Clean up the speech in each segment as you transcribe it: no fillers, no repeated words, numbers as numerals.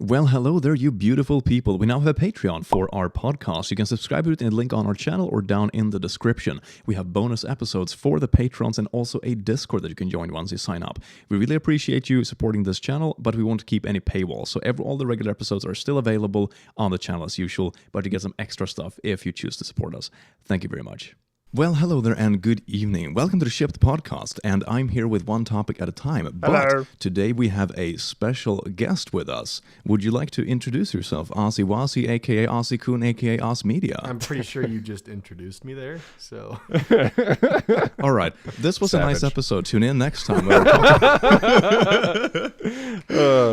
Well, hello there, you beautiful people. We now have a Patreon for our podcast. You can subscribe to it in the link on our channel or down in the description. We have bonus episodes for the patrons and also a Discord that you can join once you sign up. We really appreciate you supporting this channel, but we won't keep any paywalls. So all the regular episodes are still available on the channel as usual, but you get some extra stuff if you choose to support us. Thank you very much. Well, hello there and good evening. Welcome to the Shipped Podcast, and I'm here with one topic at a time. But today we have a special guest with us. Would you like to introduce yourself, Ozzy Wazzy, aka Ozzy Kun, aka Oz Media? I'm pretty sure you just introduced me there, so... All right, this was a nice episode. Tune in next time.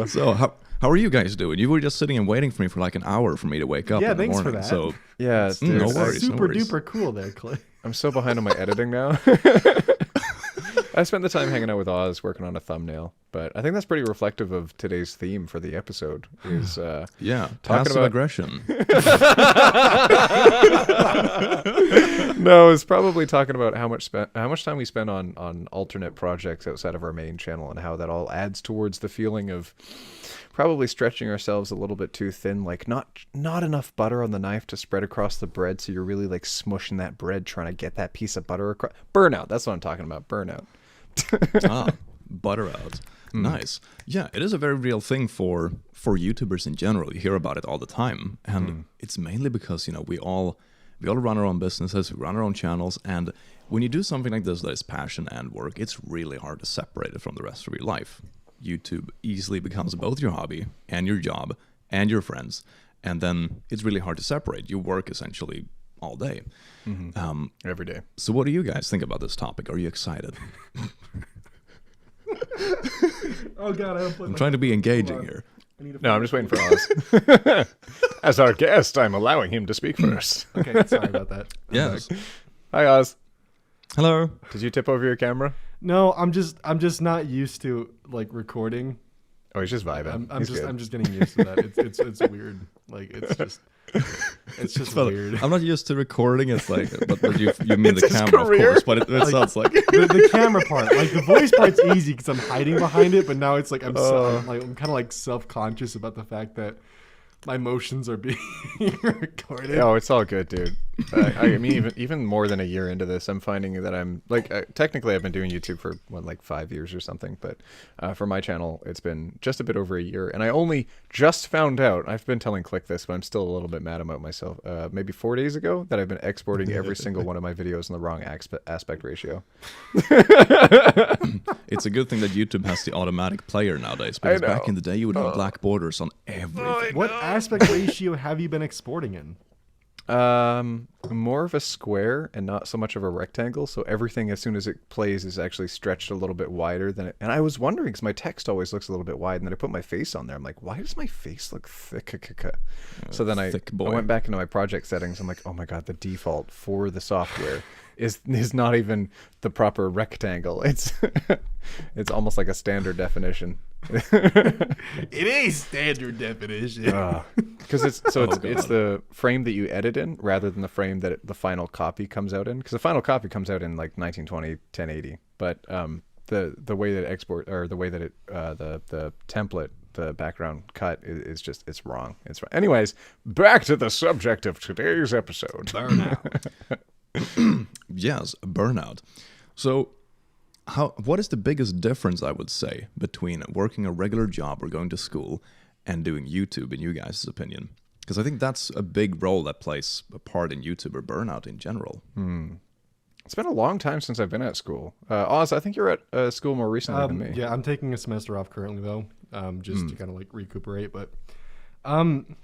So, how are you guys doing? You were just sitting and waiting for me for like an hour for me to wake up in the morning. Yeah, thanks for that. So, yeah, no worries. Super duper cool there, Clay. I'm so behind on my editing now. I spent the time hanging out with Oz working on a thumbnail, but I think that's pretty reflective of today's theme for the episode. Is passive aggression. No, it's probably talking about how much time we spend on alternate projects outside of our main channel, and how that all adds towards the feeling of probably stretching ourselves a little bit too thin, like not enough butter on the knife to spread across the bread, so you're really like smushing that bread trying to get that piece of butter across. Burnout, that's what I'm talking about. Burnout. Butter out. Nice. Yeah, it is a very real thing for YouTubers in general. You hear about it all the time, and it's mainly because we all run our own businesses, we run our own channels, and when you do something like this that is passion and work, it's really hard to separate it from the rest of your life. YouTube easily becomes both your hobby and your job and your friends, and then it's really hard to separate. You work essentially all day. Every day. So what do you guys think about this topic? Are you excited? Oh God, I'm trying to be engaging here. No, I'm just waiting for Oz. As our guest, I'm allowing him to speak first. Okay, sorry about that. Yes. Hi, Oz. Hello. Did you tip over your camera? No, I'm just not used to like recording. Oh, he's just vibing. I'm just getting used to that. It's weird. Like it's just weird. I'm not used to recording. It's like, but you mean the camera, of course. But it sounds like the camera part. Like the voice part's easy because I'm hiding behind it. But now it's like I'm kind of like self-conscious about the fact that my emotions are being recorded. Oh, it's all good, dude. I mean, even more than a year into this, I'm finding that I'm like, technically I've been doing YouTube for like 5 years or something, but for my channel, it's been just a bit over a year, and I only just found out. I've been telling Click this, but I'm still a little bit mad about myself. Maybe 4 days ago, that I've been exporting every single one of my videos in the wrong aspect ratio. It's a good thing that YouTube has the automatic player nowadays, because back in the day, you would have black borders on everything. What aspect ratio have you been exporting in? More of a square and not so much of a rectangle. So everything, as soon as it plays, is actually stretched a little bit wider than it. And I was wondering, because my text always looks a little bit wide, and then I put my face on there. I'm like, why does my face look thick? So then I went back into my project settings. I'm like, oh my God, the default for the software is not even the proper rectangle. It's almost like a standard definition. It is standard definition. Because it's the frame that you edit in rather than the frame that the final copy comes out in. Because the final copy comes out in like 1920, 1080. But the way that the template, the background cut is just, it's wrong. It's wrong. Anyways, back to the subject of today's episode. Burnout. Yes, burnout. So what is the biggest difference, I would say, between working a regular job or going to school and doing YouTube, in you guys' opinion? Because I think that's a big role that plays a part in YouTuber burnout in general. It's been a long time since I've been at school. Oz, I think you're at school more recently than me. Yeah, I'm taking a semester off currently, though, just to kind of like recuperate. But I'm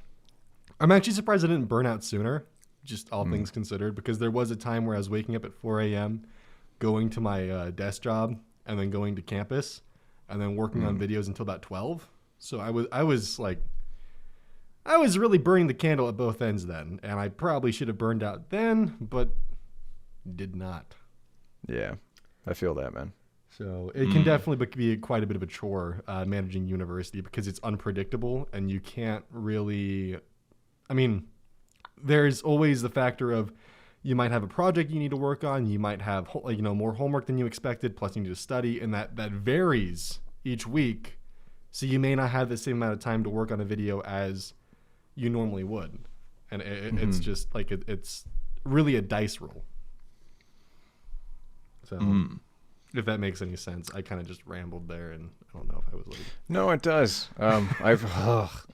actually surprised I didn't burn out sooner, just all things considered, because there was a time where I was waking up at 4 a.m., going to my desk job, and then going to campus, and then working on videos until about 12. So I was really burning the candle at both ends then, and I probably should have burned out then, but did not. Yeah, I feel that, man. So it can definitely be quite a bit of a chore managing university, because it's unpredictable, and you can't really, I mean, there's always the factor of you might have a project you need to work on. You might have more homework than you expected, plus you need to study, and that varies each week. So you may not have the same amount of time to work on a video as you normally would. And it's just like it's really a dice roll. So if that makes any sense, I kind of just rambled there, and I don't know if I was like... No, it does.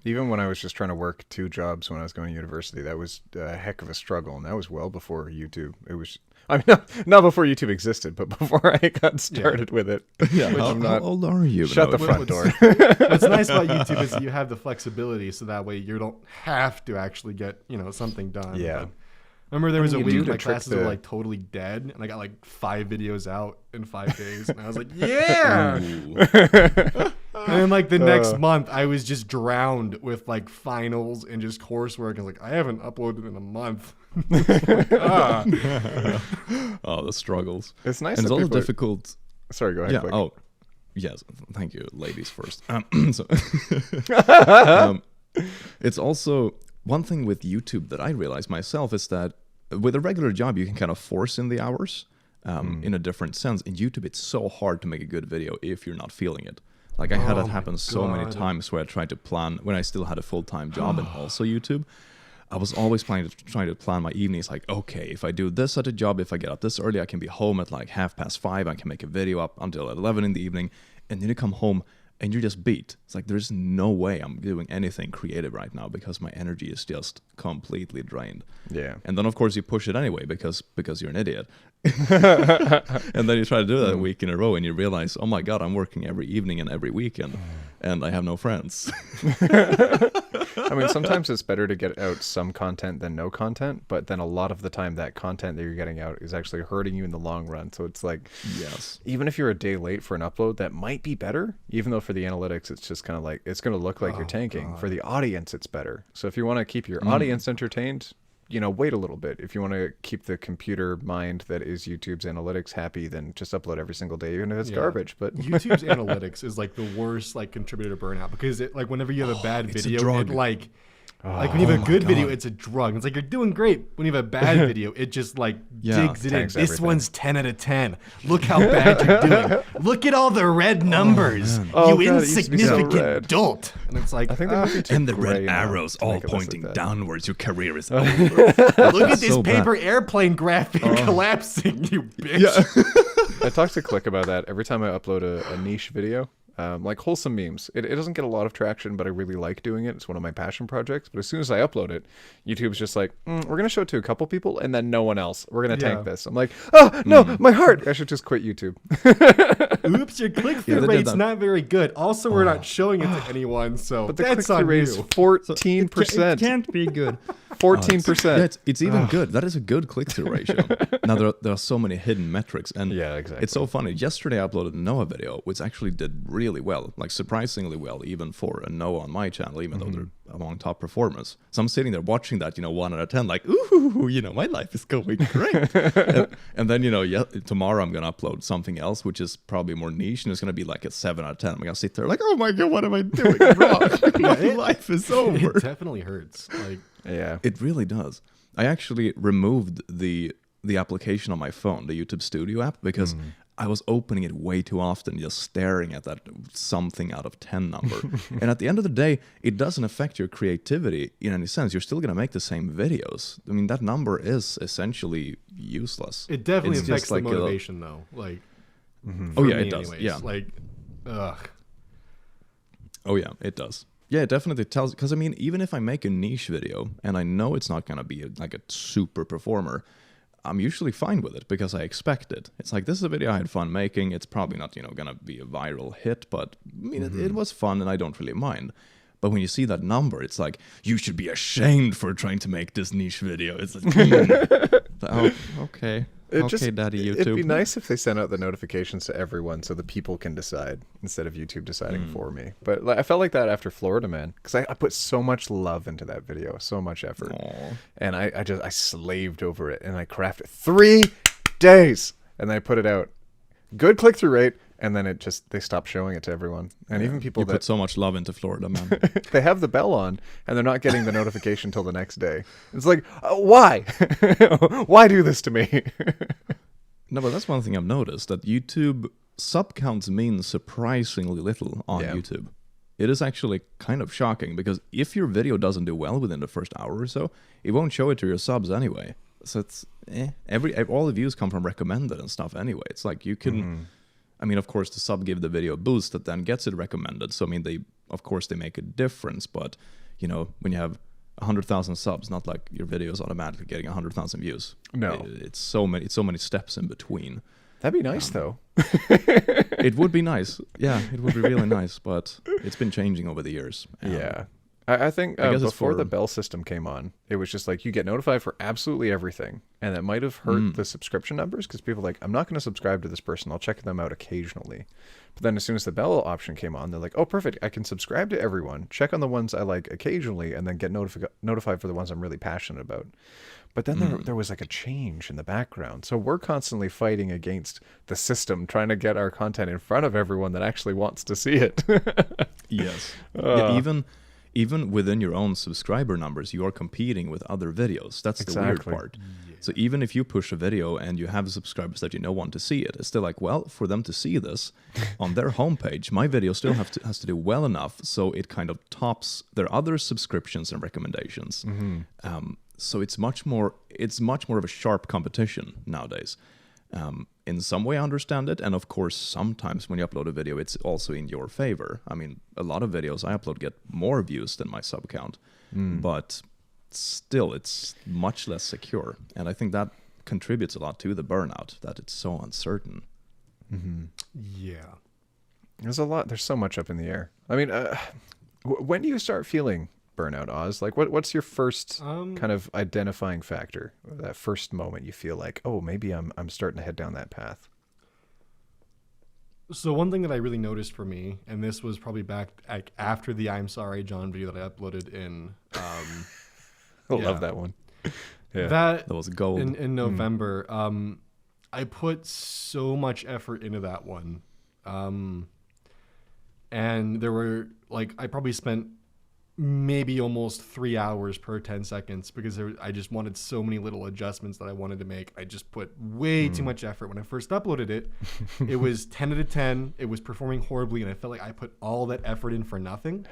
Even when I was just trying to work 2 jobs when I was going to university, that was a heck of a struggle, and that was well before YouTube. It was, I mean, not before YouTube existed, but before I got started with it. Yeah, how old are you? Shut the front door. What's nice about YouTube is you have the flexibility, so that way you don't have to actually get something done. Yeah. But remember there was a you week do to my trick classes were like totally dead, and I got like 5 videos out in 5 days, and I was like, yeah. And then like the next month, I was just drowned with like finals and just coursework. I was like, I haven't uploaded in a month. Oh, the struggles. It's nice. And it's that also people are- difficult. Sorry, go ahead. Yeah. Quick. Oh, yes. Thank you, ladies first. So, it's also one thing with YouTube that I realized myself is that with a regular job, you can kind of force in the hours in a different sense. In YouTube, it's so hard to make a good video if you're not feeling it. Like I had it happen so many times where I tried to plan when I still had a full-time job and also YouTube. I was always trying to plan my evenings like, okay, if I do this at a job, if I get up this early, I can be home at like 5:30. I can make a video up until 11 in the evening. And then you come home and you're just beat. It's like, there's no way I'm doing anything creative right now because my energy is just completely drained. Yeah. And then, of course, you push it anyway because you're an idiot. And then you try to do that a week in a row and you realize, oh my God, I'm working every evening and every weekend and I have no friends. I mean, sometimes it's better to get out some content than no content, but then a lot of the time that content that you're getting out is actually hurting you in the long run. So it's like, Yes. even if you're a day late for an upload, that might be better, even though for the analytics, it's just kind of like, it's going to look like you're tanking. For the audience, it's better. So if you want to keep your audience entertained, wait a little bit. If you want to keep the computer mind that is YouTube's analytics happy, then just upload every single day, even if it's garbage. But YouTube's analytics is like the worst like contributor to burnout, because it like whenever you have a bad it's a video, drug. it like when you have a good video, it's a drug. It's like you're doing great. When you have a bad video, it just like digs it in. tanks This everything. one's 10 out of 10. Look how bad you're doing. Look at all the red numbers. Oh, You God, it used to be so insignificant red. dolt. And it's like, I think they might be too And the gray red now arrows to all make it less like pointing that. downwards. Your career is over. look at this so bad. paper airplane graphic collapsing, you bitch. I talk to Click about that every time I upload a niche video. Like wholesome memes. It doesn't get a lot of traction, but I really like doing it. It's one of my passion projects. But as soon as I upload it, YouTube's just like, we're going to show it to a couple people and then no one else. We're going to tank this. I'm like, oh, no, my heart. I should just quit YouTube. Oops, your click-through they did rate's that. not very good. Also, we're not showing it to anyone, so But the that's click-through on rate is you. 14%. can't be good. 14%. Yeah, it's even good. That is a good click-through ratio. Now, there are so many hidden metrics. And Yeah, exactly. it's so funny. Yesterday, I uploaded a Noah video, which actually did really well, like surprisingly well, even for a Noah on my channel, even though they're among top performers. So I'm sitting there watching that, 1 out of 10, like, ooh, my life is going great. and then, tomorrow I'm going to upload something else, which is probably more niche, and it's going to be like a 7 out of 10. I'm going to sit there like, oh my God, what am I doing wrong? My life is over. It definitely hurts. Like, Yeah. It really does. I actually removed the application on my phone, the YouTube Studio app, because I was opening it way too often, just staring at that something out of 10 number. And at the end of the day, it doesn't affect your creativity in any sense. You're still going to make the same videos. I mean, that number is essentially useless. it definitely It's affects just the like a- motivation, though. Like, Oh, for yeah, me it does. anyways. Yeah. Like, ugh. Oh yeah, it does. Yeah, it definitely tells, because I mean, even if I make a niche video and I know it's not going to be like a super performer, I'm usually fine with it because I expect it. It's like, this is a video I had fun making. It's probably not, going to be a viral hit, but I mean, it was fun and I don't really mind. But when you see that number, it's like, you should be ashamed for trying to make this niche video. It's like, oh, okay. Daddy YouTube. It'd be nice if they sent out the notifications to everyone so the people can decide instead of YouTube deciding for me. But I felt like that after Florida Man, because I put so much love into that video, so much effort. Aw. And I slaved over it and I crafted 3 days and then I put it out. Good click-through rate. And then they stopped showing it to everyone. And even people You put so much love into Florida, man. they have the bell on and they're not getting the notification till the next day. It's like, why? Why do this to me? No, but that's one thing I've noticed, that YouTube sub counts mean surprisingly little on Yeah. YouTube. it is actually kind of shocking, because if your video doesn't do well within the first hour or so, it won't show it to your subs anyway. So it's all the views come from recommended and stuff anyway. It's like you can, I mean, of course, the sub give the video a boost that then gets it recommended. So I mean, they make a difference, but you know, when you have 100,000 subs, not like your video is automatically getting 100,000 views. No, it's so many steps in between. That'd be nice, though. It would be nice. Yeah, it would be really nice, but it's been changing over the years. Yeah. I think guess before the bell system came on, it was just like you get notified for absolutely everything. And that might have hurt the subscription numbers, because people are like, I'm not going to subscribe to this person. I'll check them out occasionally. But then as soon as the bell option came on, they're like, oh, perfect. I can subscribe to everyone, check on the ones I like occasionally, and then get notified for the ones I'm really passionate about. But then there was like a change in the background. So we're constantly fighting against the system, trying to get our content in front of everyone that actually wants to see it. Yes. Yeah, even within your own subscriber numbers, you are competing with other videos. That's the weird part. Yeah. So even if you push a video and you have subscribers that you know want to see it, it's still like, well, for them to see this on their homepage, my video still has to do well enough so it kind of tops their other subscriptions and recommendations. So it's much more of a sharp competition nowadays. In some way I understand it, and of course sometimes when you upload a video it's also in your favor. I mean, a lot of videos I upload get more views than my sub count, but still it's much less secure, and I think that contributes a lot to the burnout, that it's so uncertain. Yeah, there's so much up in the air. I mean, when do you start feeling burnout, Oz? Like what's your first kind of identifying factor, that first moment you feel like, oh, maybe I'm starting to head down that path? So one thing that I really noticed for me, and this was probably back after the I'm Sorry John video that I uploaded in I love that one. Yeah, that was gold in November. I put so much effort into that one, and there were like, I probably spent maybe almost 3 hours per 10 seconds because I just wanted so many little adjustments that I wanted to make. I just put way too much effort. When I first uploaded it, it was 10 out of 10. It was performing horribly, and I felt like I put all that effort in for nothing.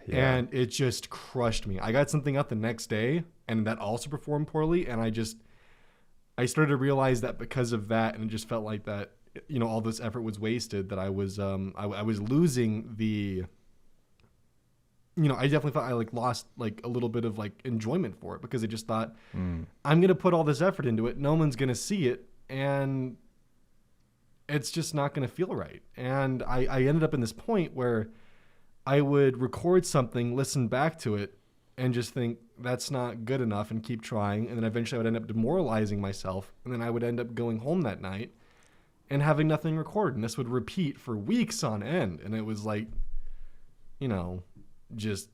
Yeah. And it just crushed me. I got something up the next day, and that also performed poorly, and I started to realize that because of that, and it just felt like that, you know, all this effort was wasted, that I was losing the... You know, I definitely thought I lost a little bit of enjoyment for it, because I just thought, I'm going to put all this effort into it. No one's going to see it, and it's just not going to feel right. And I ended up in this point where I would record something, listen back to it, and just think that's not good enough and keep trying. And then eventually I would end up demoralizing myself. And then I would end up going home that night and having nothing recorded. And this would repeat for weeks on end. And it was like, you know... just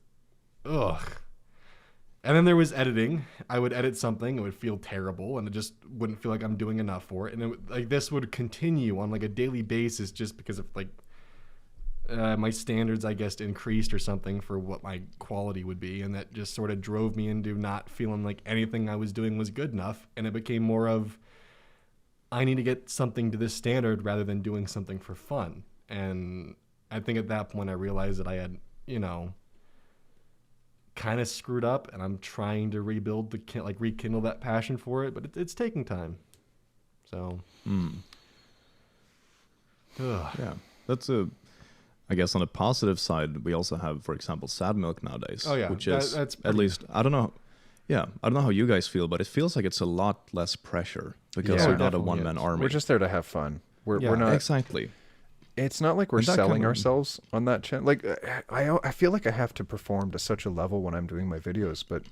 ugh. And then there was editing. I would edit something, it would feel terrible, and it just wouldn't feel like I'm doing enough for it. And this would continue on a daily basis, just because of my standards, I guess, increased or something for what my quality would be, and that just sort of drove me into not feeling like anything I was doing was good enough. And it became more of, I need to get something to this standard rather than doing something for fun. And I think at that point I realized that I had, you know, kind of screwed up, and I'm trying to rebuild rekindle that passion for it, but it's taking time. So, yeah, that's I guess on the positive side, we also have, for example, Sad Milk nowadays. Oh yeah, which is at least, I don't know. Yeah, I don't know how you guys feel, but it feels like it's a lot less pressure because we're not a one-man army. We're just there to have fun. We're not exactly. It's not like we're selling ourselves on that channel. Like, I feel like I have to perform to such a level when I'm doing my videos, but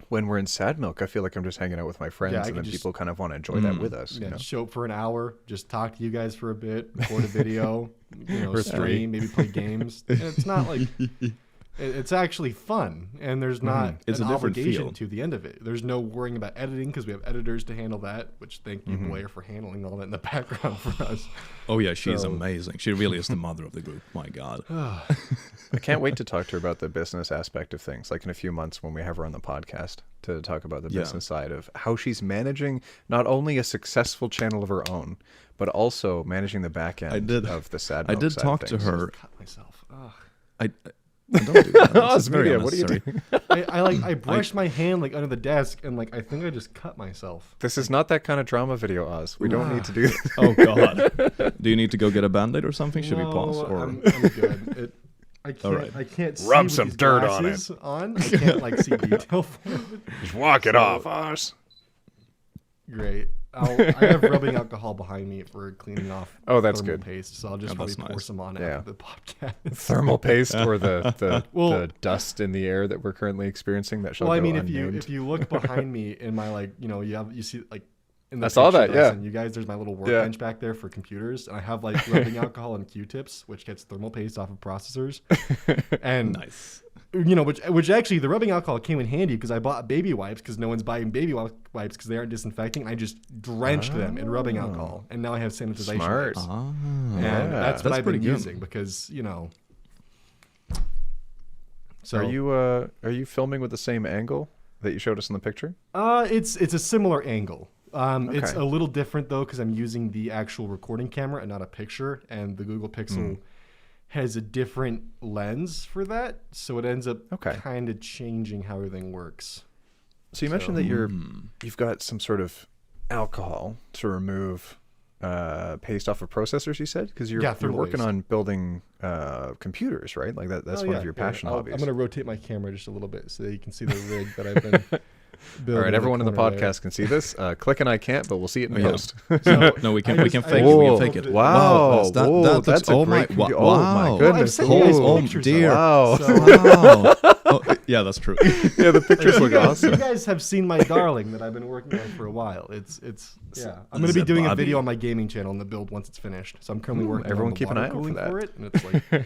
when we're in Sad Milk, I feel like I'm just hanging out with my friends, and then people kind of want to enjoy that with us. Yeah, you know? Show up for an hour, just talk to you guys for a bit, record a video, stream, maybe play games. And it's not like... It's actually fun, and there's not an obligation to the end of it. There's no worrying about editing, because we have editors to handle that, which thank you, Blair, for handling all that in the background for us. Oh, yeah, she's amazing. She really is the mother of the group. My God. I can't wait to talk to her about the business aspect of things, like in a few months when we have her on the podcast to talk about the business side of how she's managing not only a successful channel of her own, but also managing the back end of the Sad Milk I did side talk of to things. her. Cut myself. Ugh. I don't do that. That's Oz very Media, what are you unnecessary. doing? I brushed my hand like under the desk, and like I think I just cut myself. This is not that kind of drama video, Oz. We don't need to do this. Oh God. Do you need to go get a Band-Aid or something? Should we pause? No, Or I'm good. I can't. Alright. I can't see Rub with some these dirt on glasses on. I can't like see detail for it. Just walk it off, Oz. Great. I have rubbing alcohol behind me for cleaning off. Oh, that's thermal good. paste, so I'll just Oh, probably that's pour nice. some on Yeah. after the podcast. Thermal paste or the Well- dust in the air that we're currently experiencing that shall Well, I go mean, unnamed. if you look behind me in my like, you see like. In the I saw picture that, yeah. And you guys, there's my little workbench back there for computers, and I have like rubbing alcohol and Q-tips, which gets thermal paste off of processors. And nice. which actually the rubbing alcohol came in handy because I bought baby wipes because no one's buying baby wipes because they aren't disinfecting. And I just drenched them in rubbing alcohol, and now I have sanitization Smart. wipes. Ah. And that's what That's I've been pretty good. using because So Are you filming with the same angle that you showed us in the picture? it's a similar angle. It's Okay. a little different though because I'm using the actual recording camera and not a picture, and the Google Pixel has a different lens for that, so it ends up Okay. kind of changing how everything works. So you mentioned that you've got some sort of alcohol to remove paste off of processors. You said because you're thermal working paste. on building computers, right? Like that's Oh, one yeah, of your yeah. passion hobbies. I'm going to rotate my camera just a little bit so that you can see the rig that I've been building. All right, everyone in the corner podcast can see this. Click and I can't, but we'll see it in Yeah. post. there. No, we can I we just- can I fake just it. We can built fake it. it. Wow, that whoa, looks, that's a oh my, great wow, video. Oh my wow. goodness. Well, I've sent you guys Oh pictures, dear. though. Wow. So, Wow. Oh, yeah, that's true. Yeah, the pictures look you awesome. guys have seen my darling that I've been working on for a while. It's yeah. I'm going to be Zip doing a body. video on my gaming channel in the build once it's finished. So I'm currently working. everyone on the keep an water eye out for cooling that. it, and it's like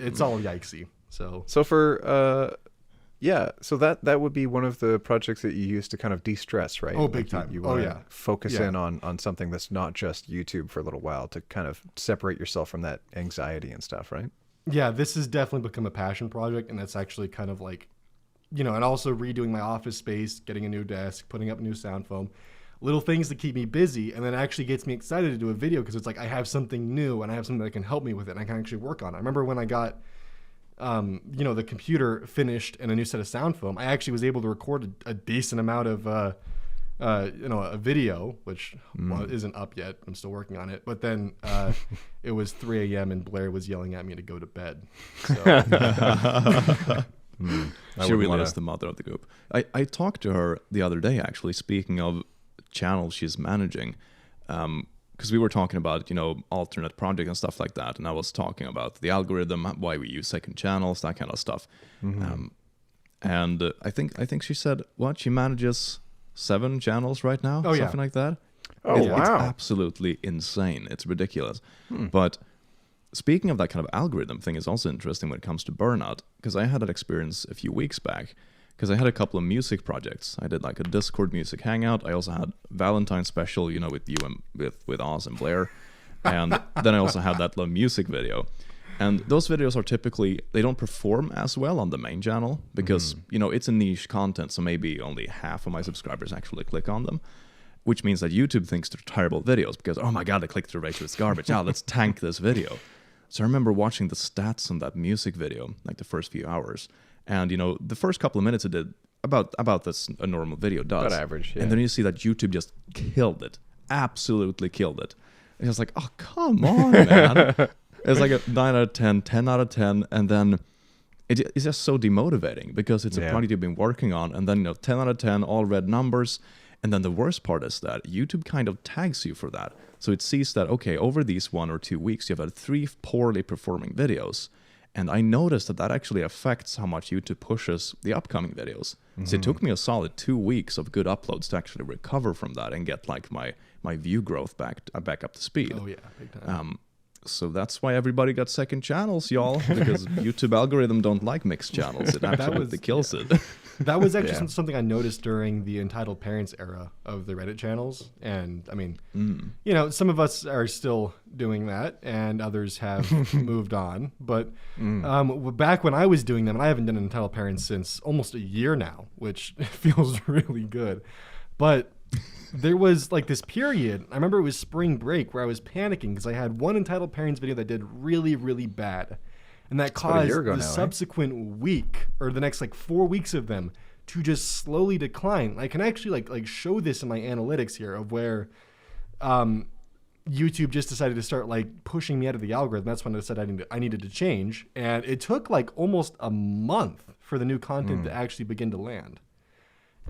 it's all yikesy. So So for so that would be one of the projects that you use to kind of de-stress, right? Oh, big Like time. You Oh, wanna yeah. focus Yeah. in on something that's not just YouTube for a little while to kind of separate yourself from that anxiety and stuff, right? yeah, this has definitely become a passion project, and that's actually kind of like, and also redoing my office space, getting a new desk, putting up new sound foam, little things to keep me busy, and then it actually gets me excited to do a video because it's like I have something new and I have something that can help me with it, and I can actually work on it. I remember when I got, the computer finished and a new set of sound foam, I actually was able to record a decent amount of, a video, which isn't up yet. I'm still working on it. But then it was 3 a.m. and Blair was yelling at me to go to bed. So She really is the mother of the group. I talked to her the other day, actually, speaking of channels she's managing, because we were talking about, alternate projects and stuff like that, and I was talking about the algorithm, why we use second channels, that kind of stuff. And I think she said, she manages 7 channels right now, Oh, yeah. something like that. Oh, It's wow. absolutely insane. It's ridiculous. But speaking of that kind of algorithm thing is also interesting when it comes to burnout, because I had that experience a few weeks back, because I had a couple of music projects. I did like a Discord music hangout. I also had Valentine's special, with you and with Oz and Blair. And then I also had that little music video. And those videos are typically, they don't perform as well on the main channel because, it's a niche content. So maybe only half of my subscribers actually click on them, which means that YouTube thinks they're terrible videos because, oh my God, the click-through ratio is garbage. Let's tank this video. So I remember watching the stats on that music video, like the first few hours. And, the first couple of minutes it did about this a normal video does. About average, yeah. And then you see that YouTube just killed it. Absolutely killed it. And it's like, oh, come on, man. It's like a 9 out of 10, 10 out of 10. And then it's just so demotivating because it's a project you've been working on. And then, 10 out of 10, all red numbers. And then the worst part is that YouTube kind of tags you for that. So it sees that, okay, over these 1 or 2 weeks, you've had 3 poorly performing videos. And I noticed that actually affects how much YouTube pushes the upcoming videos. So it took me a solid 2 weeks of good uploads to actually recover from that and get like my view growth back up to speed. oh yeah, big time. So that's why everybody got second channels, y'all, because YouTube algorithm don't like mixed channels. It absolutely kills it. That was actually something I noticed during the entitled parents era of the Reddit channels. And I mean, some of us are still doing that and others have moved on. But back when I was doing them, and I haven't done entitled parents since almost a year now, which feels really good. But there was like this period, I remember it was spring break, where I was panicking because I had one entitled parents video that did really, really bad. And that about a caused year ago the now, subsequent week or the next like 4 weeks of them to just slowly decline. I can actually like show this in my analytics here of where YouTube just decided to start like pushing me out of the algorithm. That's when I said I needed to change. And it took like almost a month for the new content to actually begin to land.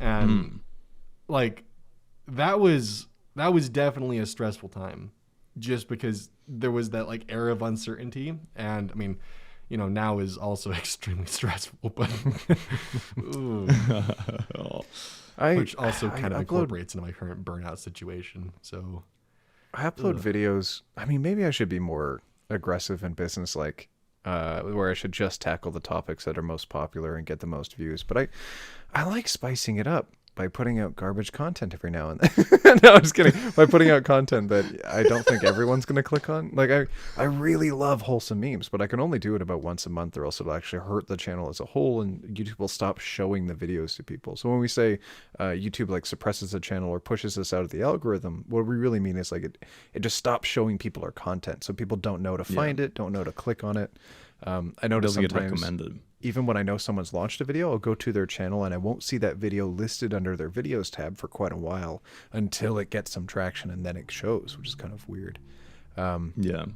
And like that was definitely a stressful time, just because there was that like era of uncertainty. And I mean, you know, now is also extremely stressful, but which also kind of incorporates into my current burnout situation. So I upload videos. I mean, maybe I should be more aggressive and business-like, where I should just tackle the topics that are most popular and get the most views. But I like spicing it up by putting out garbage content every now and then. No, I'm just kidding. By putting out content that I don't think everyone's going to click on. Like, I really love wholesome memes, but I can only do it about once a month, or else it'll actually hurt the channel as a whole, and YouTube will stop showing the videos to people. So when we say YouTube like suppresses the channel or pushes us out of the algorithm, what we really mean is like it just stops showing people our content. So people don't know to find it, don't know to click on it. I notice Doesn't get sometimes, recommended. even when I know someone's launched a video, I'll go to their channel and I won't see that video listed under their videos tab for quite a while until it gets some traction, and then it shows, which is kind of weird. Yeah.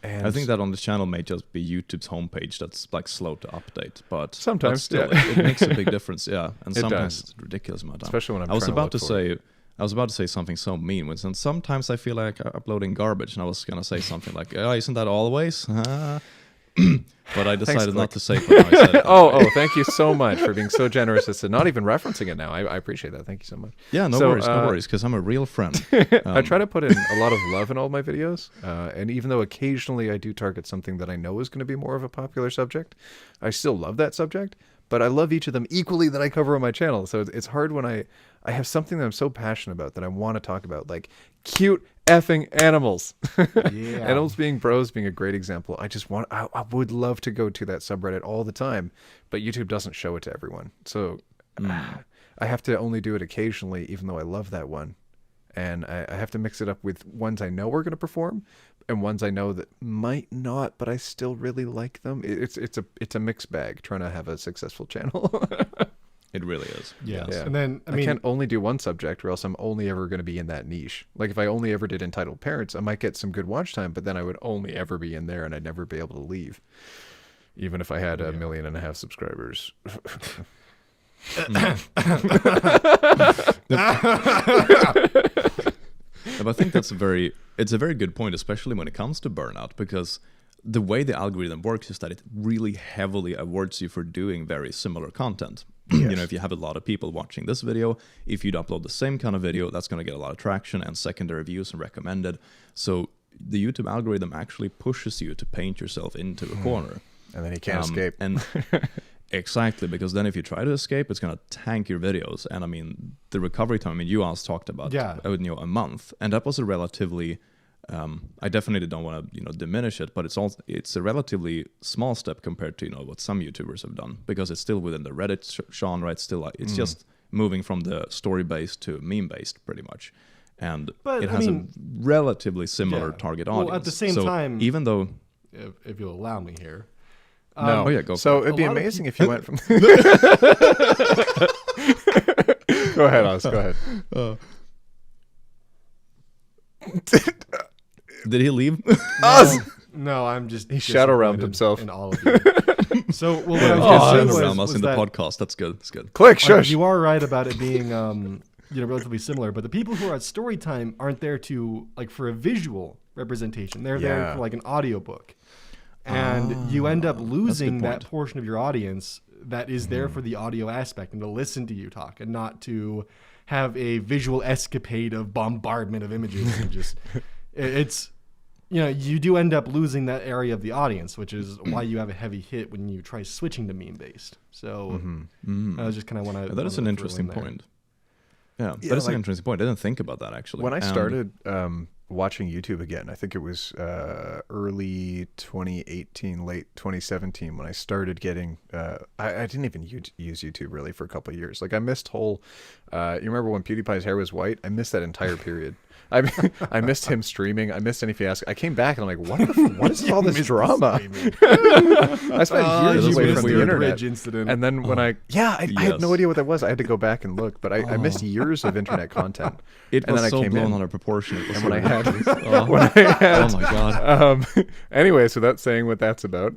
And I think that on this channel may just be YouTube's homepage that's like slow to update, but Sometimes, still, yeah. it makes a big difference. Yeah, and It sometimes does. it's ridiculous amount of time. especially when I'm I was trying about to to look for it. say, I was about to say something so mean. When sometimes I feel like uploading garbage, and I was gonna say something like, "Oh, isn't that always?" But I decided not to say it. But now I said it Oh, thank you so much for being so generous as to not even referencing it now. I appreciate that. Thank you so much. Yeah, no So, worries, because I'm a real friend. I try to put in a lot of love in all my videos, and even though occasionally I do target something that I know is going to be more of a popular subject, I still love that subject, but I love each of them equally that I cover on my channel. So it's hard when I have something that I'm so passionate about that I want to talk about, like cute effing animals. Yeah. Animals being bros being a great example. I would love to go to that subreddit all the time, but YouTube doesn't show it to everyone. So I have to only do it occasionally, even though I love that one. And I have to mix it up with ones I know are going to perform and ones I know that might not, but I still really like them. It's a mixed bag trying to have a successful channel. It really is. Yes. Yeah. And then, I can't only do one subject, or else I'm only ever going to be in that niche. Like if I only ever did entitled parents, I might get some good watch time, but then I would only ever be in there and I'd never be able to leave. Even if I had 1.5 million subscribers. But I think it's a very good point, especially when it comes to burnout, because the way the algorithm works is that it really heavily awards you for doing very similar content. You know, if you have a lot of people watching this video, if you'd upload the same kind of video, that's going to get a lot of traction and secondary views and recommended. So the YouTube algorithm actually pushes you to paint yourself into a corner. And then you can't escape. And exactly, because then if you try to escape, it's going to tank your videos. And I mean, the recovery time, I mean, you all talked about a month, and that was a relatively I definitely don't want to diminish it, but it's a relatively small step compared to what some YouTubers have done, because it's still within the Reddit genre. It's still it's just moving from the story based to meme based pretty much, and it has a relatively similar target audience. Well, at the same time, even though if you'll allow me here. No. Go so for it. it'd be amazing if you went from. Go ahead, Oz. Go ahead. Did he leave? No, I'm just. He shadow realmed himself. In all of you. So, what I was Shadow going realm to us say in the was podcast. That's good. That's good. Click, shush. you are right about it being relatively similar, but the people who are at Storytime aren't there to for a visual representation. They're there for like an audiobook. And you end up losing that portion of your audience that is there for the audio aspect and to listen to you talk and not to have a visual escapade of bombardment of images. And just it's you do end up losing that area of the audience, which is why you have a heavy hit when you try switching to meme based. So I was just kind of want to. That is an interesting point. Yeah, that is an interesting point. I didn't think about that actually. When I started watching YouTube again. I think it was early 2018, late 2017 when I started getting. I didn't even use YouTube really for a couple of years. Like I missed whole. You remember when PewDiePie's hair was white? I missed that entire period. I missed him streaming. I missed any fiasco. I came back and I'm like, what is all this drama? I spent years away from the internet. Incident. And then when I had no idea what that was. I had to go back and look, but I missed years of internet content. It and was then so I came blown in. out of proportion. It was And so when I had, ridiculous. Oh my god. Anyway, so that's saying what that's about.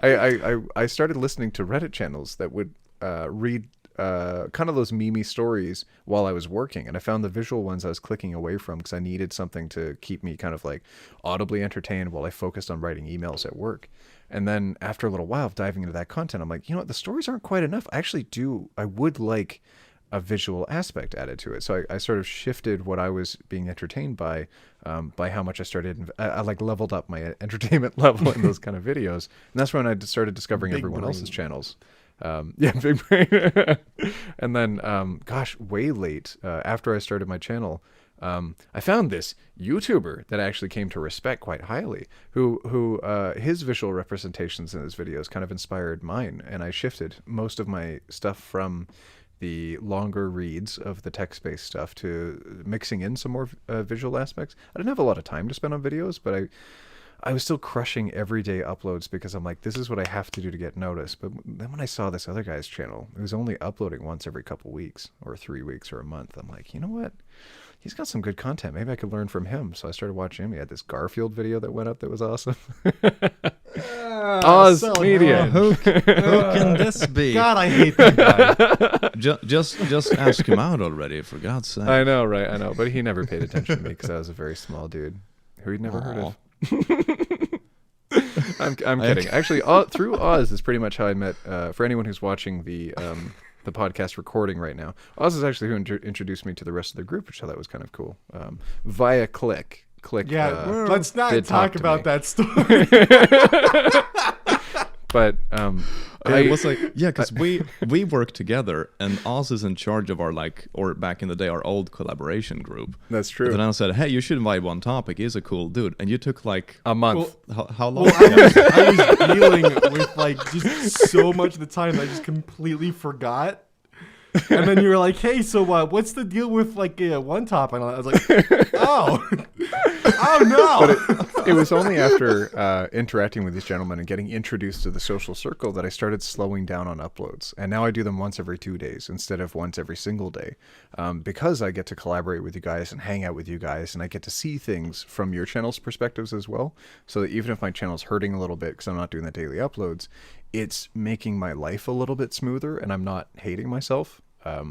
I started listening to Reddit channels that would read kind of those meme stories while I was working, and I found the visual ones I was clicking away from because I needed something to keep me kind of like audibly entertained while I focused on writing emails at work. And then after a little while of diving into that content, I'm like, you know what, the stories aren't quite enough. I would like a visual aspect added to it. So I sort of shifted what I was being entertained by how much I started. I like leveled up my entertainment level in those kind of videos, and that's when I started discovering everyone else's channels. Big brain. And then, way late after I started my channel, I found this YouTuber that I actually came to respect quite highly, who his visual representations in his videos kind of inspired mine, and I shifted most of my stuff from the longer reads of the text-based stuff to mixing in some more visual aspects. I didn't have a lot of time to spend on videos, but I was still crushing everyday uploads because I'm like, this is what I have to do to get noticed. But then when I saw this other guy's channel, it was only uploading once every couple weeks or 3 weeks or a month. I'm like, you know what? He's got some good content. Maybe I could learn from him. So I started watching him. He had this Garfield video that went up that was awesome. Oz Media. Who can this be? God, I hate that guy. Just ask him out already, for God's sake. I know, right? I know. But he never paid attention to me because I was a very small dude who he'd never heard of. I'm kidding. Actually, through Oz is pretty much how I met. For anyone who's watching the podcast recording right now, Oz is actually who introduced me to the rest of the group, which I thought was kind of cool. Via Click. Yeah, let's not talk about that story. But it was like, yeah, because we work together, and Oz is in charge of our or back in the day, our old collaboration group. That's true. And then I said, hey, you should invite one topic. He's a cool dude. And you took like a month. How long? Well, I was dealing with just so much of the time that I just completely forgot. And then you were like, hey, so what's the deal with one topic? And I was like, oh no. But it was only after interacting with these gentlemen and getting introduced to the social circle that I started slowing down on uploads. And now I do them once every 2 days instead of once every single day, because I get to collaborate with you guys and hang out with you guys, and I get to see things from your channel's perspectives as well. So that even if my channel's hurting a little bit because I'm not doing the daily uploads, it's making my life a little bit smoother, and I'm not hating myself. I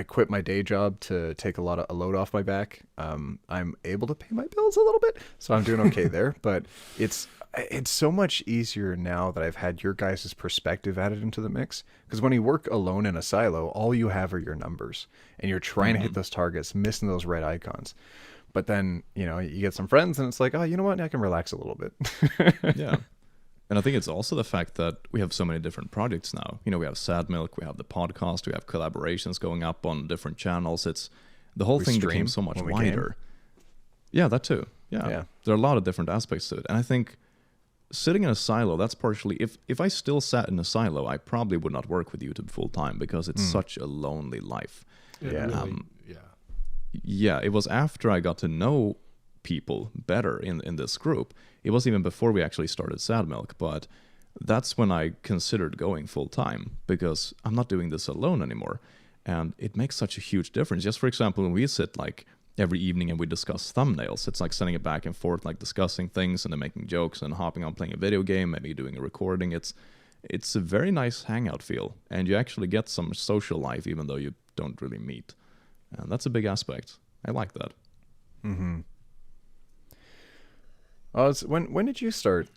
quit my day job to take a load off my back. I'm able to pay my bills a little bit, so I'm doing okay there. But it's so much easier now that I've had your guys' perspective added into the mix. Because when you work alone in a silo, all you have are your numbers, and you're trying to hit those targets, missing those red icons. But then you get some friends, and it's like, oh, you know what? I can relax a little bit. Yeah. And I think it's also the fact that we have so many different projects now. We have Sad Milk, we have the podcast, we have collaborations going up on different channels. It's the whole thing became so much wider. Yeah, that too. Yeah. There are a lot of different aspects to it. And I think sitting in a silo, that's partially, if I still sat in a silo, I probably would not work with YouTube full time because it's such a lonely life. Yeah, it was after I got to know people better in this group. It was even before we actually started Sad Milk, but that's when I considered going full time because I'm not doing this alone anymore. And it makes such a huge difference. Just for example, when we sit every evening and we discuss thumbnails, it's like sending it back and forth, discussing things and then making jokes and hopping on playing a video game, maybe doing a recording. It's a very nice hangout feel, and you actually get some social life even though you don't really meet. And that's a big aspect. I like that. Mm-hmm. When did you start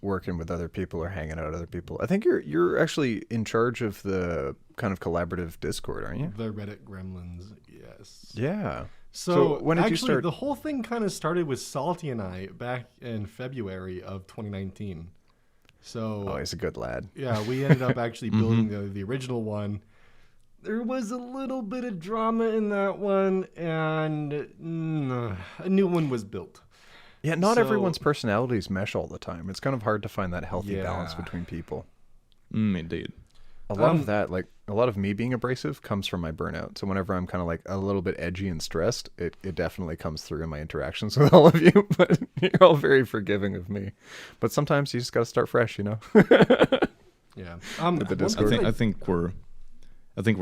working with other people or hanging out with other people? I think you're actually in charge of the kind of collaborative Discord, aren't you? The Reddit Gremlins, yes. Yeah. So when did you actually, start? the whole thing kind of started with Salty and I back in February of 2019. So Oh, he's a good lad. yeah, we ended up actually building the original one. there was a little bit of drama in that one, and a new one was built. Yeah, not So- everyone's personalities mesh all the time. It's kind of hard to find that healthy balance Yeah. between people. Indeed. A lot of that, like a lot of me being abrasive, comes from my burnout. So whenever I'm kind of like a little bit edgy and stressed, it definitely comes through in my interactions with all of you. But you're all very forgiving of me. But sometimes you just got to start fresh, you know. Yeah. the one Discord. thing I think we're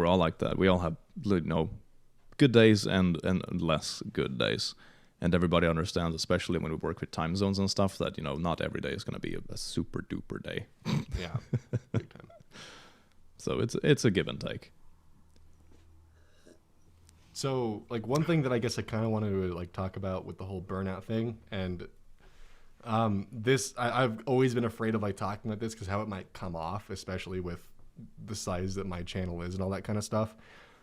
all like that. We all have, you know, good days and less good days, and everybody understands, especially when we work with time zones and stuff, that, you know, not every day is going to be a super duper day. Yeah. Big time. So it's a give and take. So, like, one thing that I guess I kind of wanted to like talk about with the whole burnout thing, and I've always been afraid of like talking about this because how it might come off, especially with the size that my channel is and all that kind of stuff.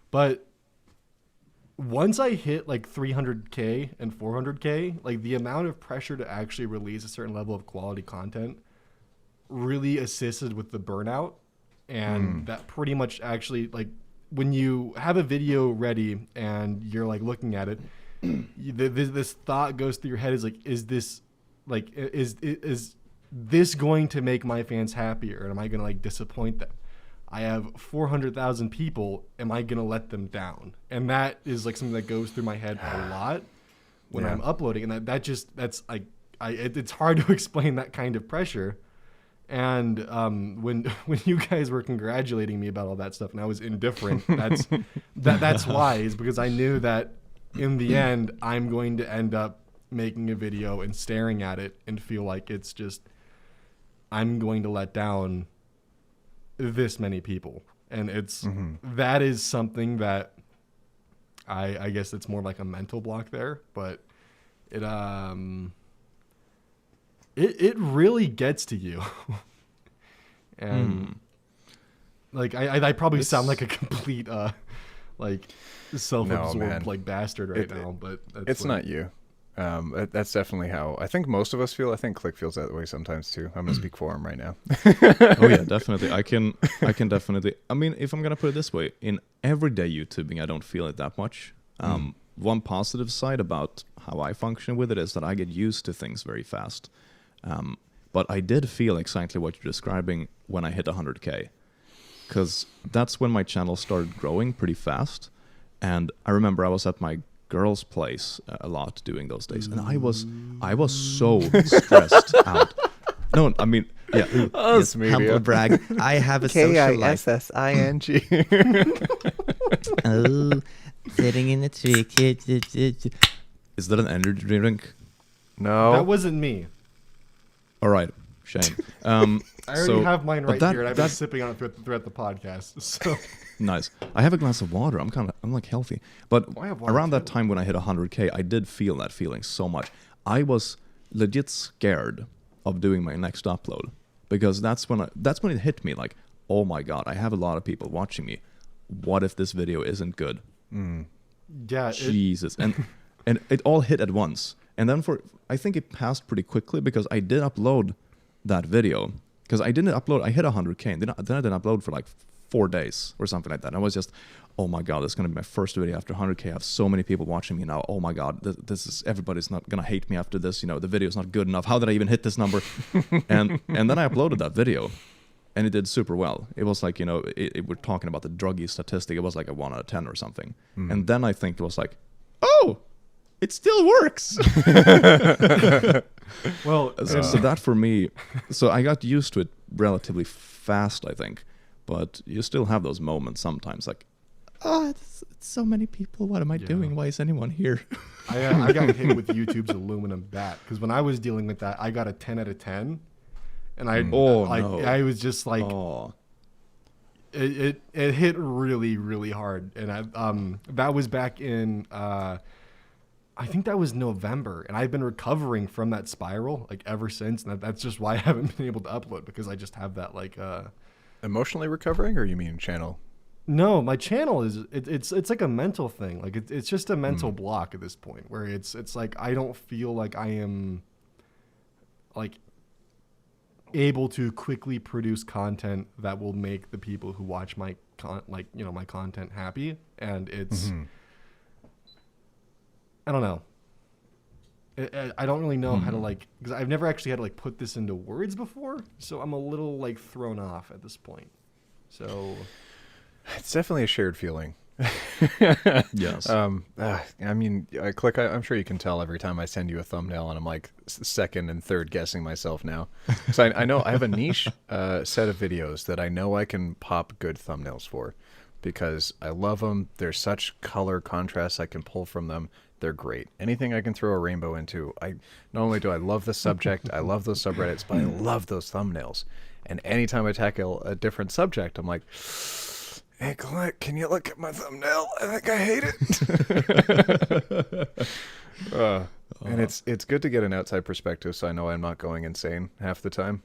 But once I hit like 300K and 400K, like the amount of pressure to actually release a certain level of quality content really assisted with the burnout. And that pretty much actually, like, when you have a video ready and you're like looking at it, this thought goes through your head is like, is this going to make my fans happier? And am I going to like disappoint them? I have 400,000 people. Am I going to let them down? And that is like something that goes through my head a lot when I'm uploading. And that's like, it's hard to explain that kind of pressure. And when you guys were congratulating me about all that stuff and I was indifferent, that's why, is because I knew that in the end I'm going to end up making a video and staring at it and feel like it's just, I'm going to let down this many people. And it's that is something that I guess it's more like a mental block there, but it really gets to you. And like I probably sound like a complete like self-absorbed like bastard right now, but It's not you. That's definitely how I think most of us feel. I think Click feels that way sometimes too. I'm gonna speak for him right now. Oh yeah, definitely. I can definitely. I mean, if I'm gonna put it this way, in everyday YouTubing, I don't feel it that much. One positive side about how I function with it is that I get used to things very fast. But I did feel exactly what you're describing when I hit 100K, because that's when my channel started growing pretty fast. And I remember I was at my girl's place a lot during those days, and I was so stressed out. No, I mean, yeah, Yes, humble brag. I have a social life. KISSING. Oh, sitting in the tree, kids. Is that an energy drink? No. That wasn't me. All right, shame. I already have mine right but here, and I've been sipping on it throughout the podcast. So Nice. I have a glass of water. I'm like healthy. But I have water around that too. time when I hit 100K, I did feel that feeling so much. I was legit scared of doing my next upload, because that's when it hit me like, oh my god, I have a lot of people watching me. What if this video isn't good? yeah, Jesus. And it all hit at once. And then I think it passed pretty quickly, because I did upload that video. Because I hit 100K, and then I didn't upload for like 4 days or something like that. And I was just, oh my god, this is going to be my first video after 100K. I have so many people watching me now. Oh my god, everybody's not going to hate me after this. You know, the video's not good enough. How did I even hit this number? and then I uploaded that video, and it did super well. It was like, you know, we're talking about the druggy statistic. It was like a 1 out of 10 or something. And then I think it was like, oh, it still works. well, So that for me, so I got used to it relatively fast, I think. But you still have those moments sometimes, like, oh, it's so many people. What am I doing? Why is anyone here? I got hit with YouTube's aluminum bat, because when I was dealing with that, I got a 10 out of 10, and I was just like, it hit really, really hard, and that was back in I think that was November, and I've been recovering from that spiral like ever since, and that's just why I haven't been able to upload, because I just have that like Emotionally recovering, or you mean channel? No, my channel is it's like a mental thing. Like it's just a mental block at this point, where it's like I don't feel like I am like able to quickly produce content that will make the people who watch my my content happy, and it's I don't know. I don't really know how to because I've never actually had to put this into words before, so I'm a little thrown off at this point. So it's definitely a shared feeling. Yes. I mean, I'm sure you can tell every time I send you a thumbnail, and I'm second and third guessing myself now. So I know I have a niche set of videos that I know I can pop good thumbnails for, because I love them. There's such color contrast I can pull from them. They're great. Anything I can throw a rainbow into. Not only do I love the subject, I love those subreddits, but I love those thumbnails. And anytime I tackle a different subject, I'm like, hey, Clint, can you look at my thumbnail? I think I hate it. And it's good to get an outside perspective, so I know I'm not going insane half the time.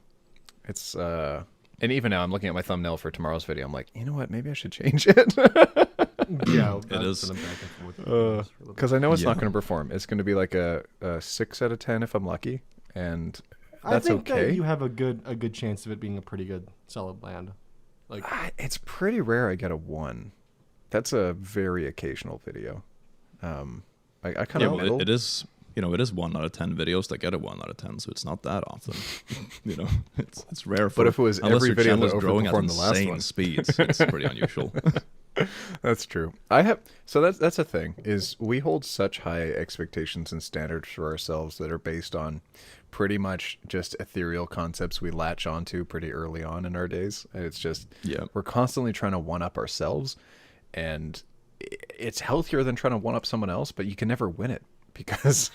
It's and even now I'm looking at my thumbnail for tomorrow's video. I'm like, you know what? Maybe I should change it. Yeah, it is. Because I know it's not going to perform. It's going to be like a 6 out of 10 if I'm lucky, and that's I think okay. that you have a good chance of it being a pretty good solid land. It's pretty rare I get a 1. That's a very occasional video. I kind of it is. It is 1 out of 10 videos that get a 1 out of 10, so it's not that often. It's rare. But if it was unless every your video channel that is growing at overperformed the last insane one. speeds, it's pretty unusual. That's true. That's a thing, is we hold such high expectations and standards for ourselves that are based on pretty much just ethereal concepts we latch onto pretty early on in our days. And it's just, we're constantly trying to one up ourselves, and it's healthier than trying to one up someone else, but you can never win it, because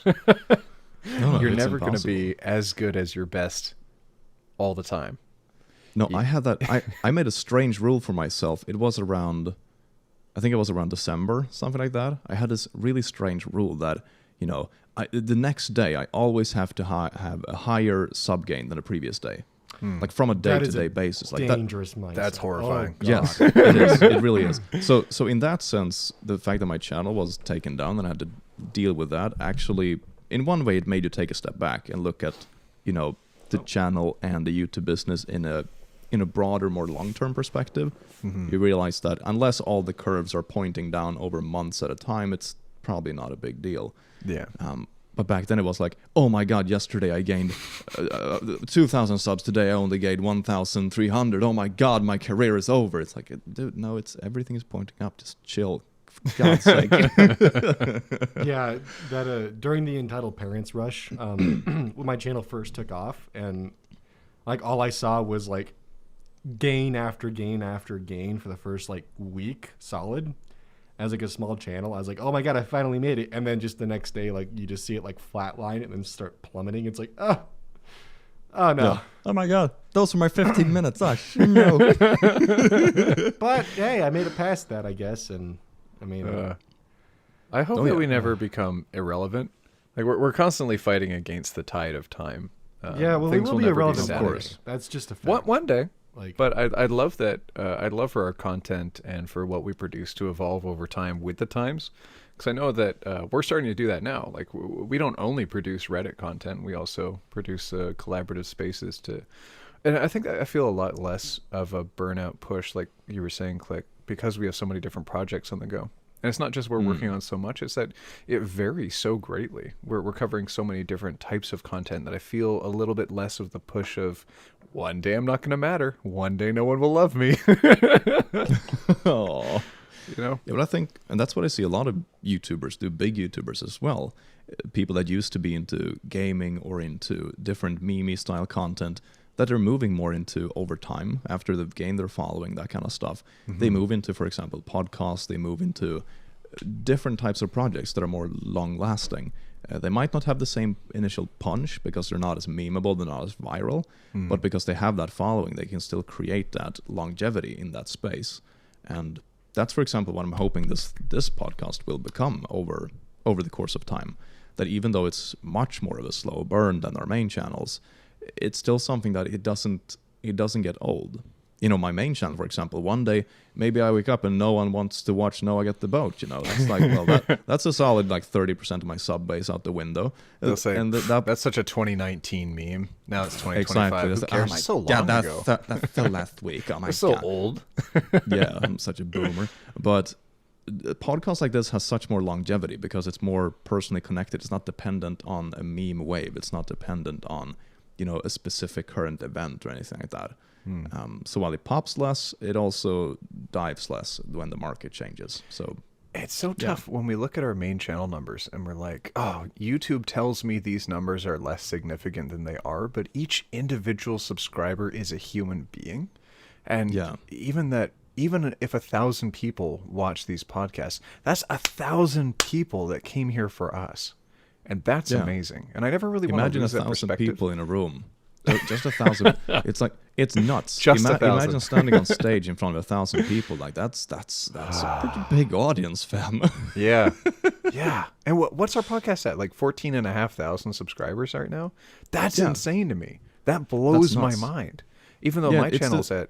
you're never going to be as good as your best all the time. No, I had that. I made a strange rule for myself. It was around, I think it was around December, something like that. I had this really strange rule that, the next day I always have to have a higher sub gain than the previous day. Like from a day-to-day basis. Like dangerous mindset. That's horrifying. Oh, yes, it is. It really is. So in that sense, the fact that my channel was taken down and I had to deal with that, actually, in one way, it made you take a step back and look at, the channel and the YouTube business in a broader, more long-term perspective. You realize that unless all the curves are pointing down over months at a time, it's probably not a big deal. Yeah. But back then it was like, oh my God, yesterday I gained 2,000 subs. Today I only gained 1,300. Oh my God, my career is over. It's like, dude, no, everything is pointing up. Just chill. For God's sake. Yeah, that during the entitled parents rush, when my channel first took off, and all I saw was gain after gain after gain for the first week solid. As a small channel, I was like, oh my God, I finally made it. And then just the next day, you just see it flatline and then start plummeting. It's like, oh no. Yeah. Oh my God, those are my 15 minutes. No. But hey, I made it past that, I guess. And I mean, I hope that we never become irrelevant. We're constantly fighting against the tide of time. Yeah, well, we will be irrelevant, of course. That's just a fact. One day. But I'd love that. I'd love for our content and for what we produce to evolve over time with the times, because I know that we're starting to do that now. We don't only produce Reddit content; we also produce collaborative spaces to. And I think I feel a lot less of a burnout push, like you were saying, Click, because we have so many different projects on the go. And it's not just we're working on so much; it's that it varies so greatly. We're covering so many different types of content that I feel a little bit less of the push of, one day I'm not going to matter. One day no one will love me. Oh, Yeah, but I think, and that's what I see a lot of YouTubers do, big YouTubers as well. People that used to be into gaming or into different meme style content that are moving more into over time after they've gained their following, that kind of stuff. They move into, for example, podcasts. They move into different types of projects that are more long lasting. They might not have the same initial punch because they're not as memeable, they're not as viral, but because they have that following, they can still create that longevity in that space. And that's, for example, what I'm hoping this podcast will become over the course of time. That even though it's much more of a slow burn than our main channels, it's still something that it doesn't get old. my main channel, for example, one day maybe I wake up and no one wants to watch Noah get the boat. That's like, well, that's a solid like 30% of my sub base out the window. They'll say, and that's such a 2019 meme. Now it's 2025. Exactly. Who cares? Oh my so long God, ago. that fell last week. Oh my It's so God. old. Yeah, I'm such a boomer. But podcasts like this has such more longevity because it's more personally connected. It's not dependent on a meme wave. It's not dependent on, a specific current event or anything like that. So while it pops less, it also dives less when the market changes. So it's so tough when we look at our main channel numbers and we're like, oh, YouTube tells me these numbers are less significant than they are, but each individual subscriber is a human being. And even if 1,000 people watch these podcasts, that's 1,000 people that came here for us. And that's amazing. And I never really want to lose that perspective. Imagine 1,000 people in a room. Just 1,000. It's nuts. Just 1,000. Imagine standing on stage in front of 1,000 people. Like that's a pretty big audience, fam. Yeah. And what's our podcast at? Like 14,500 subscribers right now? That's insane to me. That blows my mind. Even though my channel's at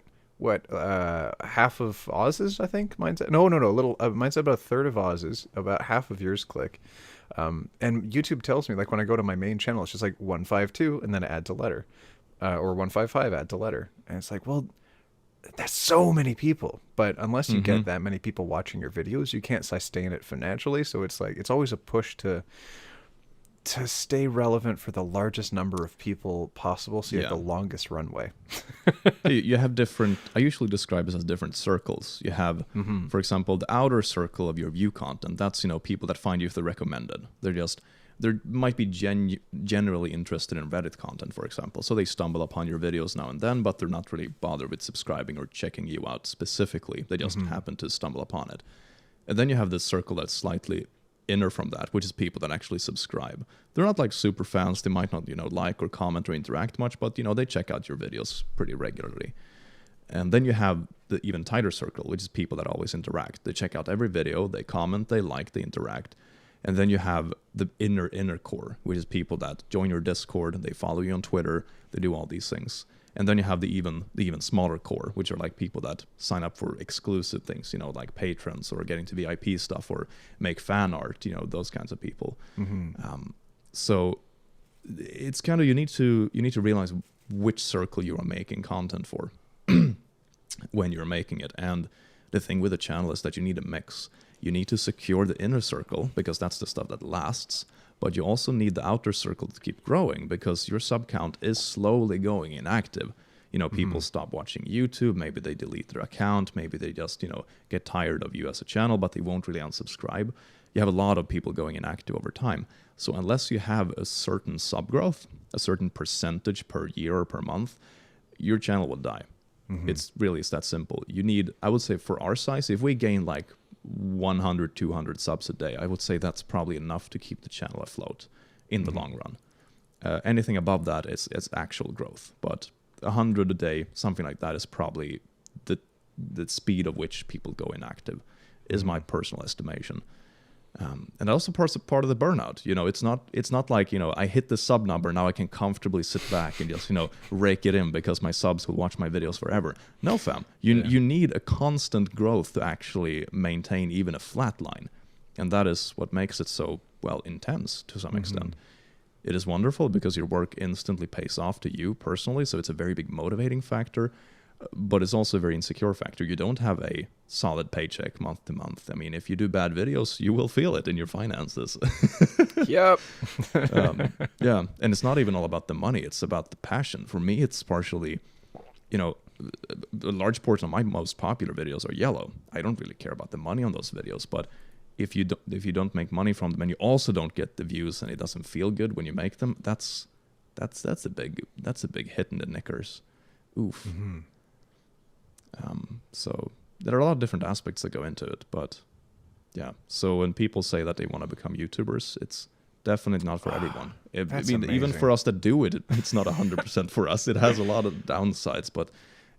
half of Oz's, I think mine's at. No, a little. Mine's at about a third of Oz's, about half of yours. Click. And YouTube tells me, like, when I go to my main channel, it's just like 152 and then add to letter, or 155 add to letter, and it's like, well, that's so many people. But unless you get that many people watching your videos, you can't sustain it financially. So it's like it's always a push to stay relevant for the largest number of people possible, so you have the longest runway. You have different, I usually describe this as different circles. You have, for example, the outer circle of your view content. That's, people that find you if they're recommended. They might be generally interested in Reddit content, for example. So they stumble upon your videos now and then, but they're not really bothered with subscribing or checking you out specifically. They just happen to stumble upon it. And then you have this circle that's slightly inner from that, which is people that actually subscribe. They're not like super fans. They might not, like or comment or interact much, but, they check out your videos pretty regularly. And then you have the even tighter circle, which is people that always interact. They check out every video, they comment, they like, they interact. And then you have the inner core, which is people that join your Discord, they follow you on Twitter, they do all these things. And then you have the even smaller core, which are like people that sign up for exclusive things, like patrons or getting to VIP stuff or make fan art, those kinds of people. So it's kind of you need to realize which circle you are making content for when you're making it. And the thing with a channel is that you need a mix. You need to secure the inner circle because that's the stuff that lasts. But you also need the outer circle to keep growing because your sub count is slowly going inactive. People stop watching YouTube, maybe they delete their account, maybe they just, get tired of you as a channel, but they won't really unsubscribe. You have a lot of people going inactive over time. So unless you have a certain sub growth, a certain percentage per year or per month, your channel will die. It's that simple. You need, I would say for our size, if we gain like 100, 200 subs a day, I would say that's probably enough to keep the channel afloat in the long run. Anything above that is actual growth, but 100 a day, something like that, is probably the speed of which people go inactive, is my personal estimation. And also part of the burnout. It's not like I hit the sub number, now I can comfortably sit back and just rake it in because my subs will watch my videos forever. No, fam, you need a constant growth to actually maintain even a flat line, and that is what makes it so intense to some extent. It is wonderful because your work instantly pays off to you personally, so it's a very big motivating factor. But it's also a very insecure factor. You don't have a solid paycheck month to month. I mean, if you do bad videos, you will feel it in your finances. Yep. Yeah, and it's not even all about the money. It's about the passion. For me, it's partially, a large portion of my most popular videos are yellow. I don't really care about the money on those videos, but if you don't make money from them and you also don't get the views and it doesn't feel good when you make them, that's a big hit in the knickers. Oof. So there are a lot of different aspects that go into it, but yeah. So when people say that they want to become YouTubers, it's definitely not for everyone. Even for us that do it, it's not 100% for us. It has a lot of downsides, but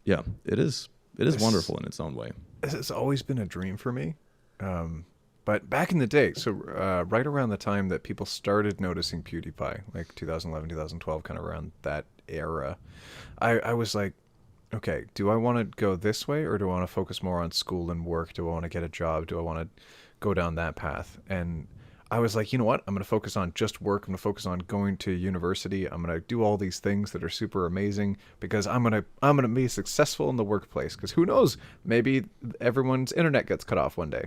yeah, it is wonderful in its own way. This has always been a dream for me. But back in the day, so right around the time that people started noticing PewDiePie, like 2011, 2012, kind of around that era, I was like, okay, do I want to go this way or do I want to focus more on school and work? Do I want to get a job? Do I want to go down that path? And I was like, you know what? I'm going to focus on just work. I'm going to focus on going to university. I'm going to do all these things that are super amazing because I'm going to be successful in the workplace, because who knows? Maybe everyone's internet gets cut off one day.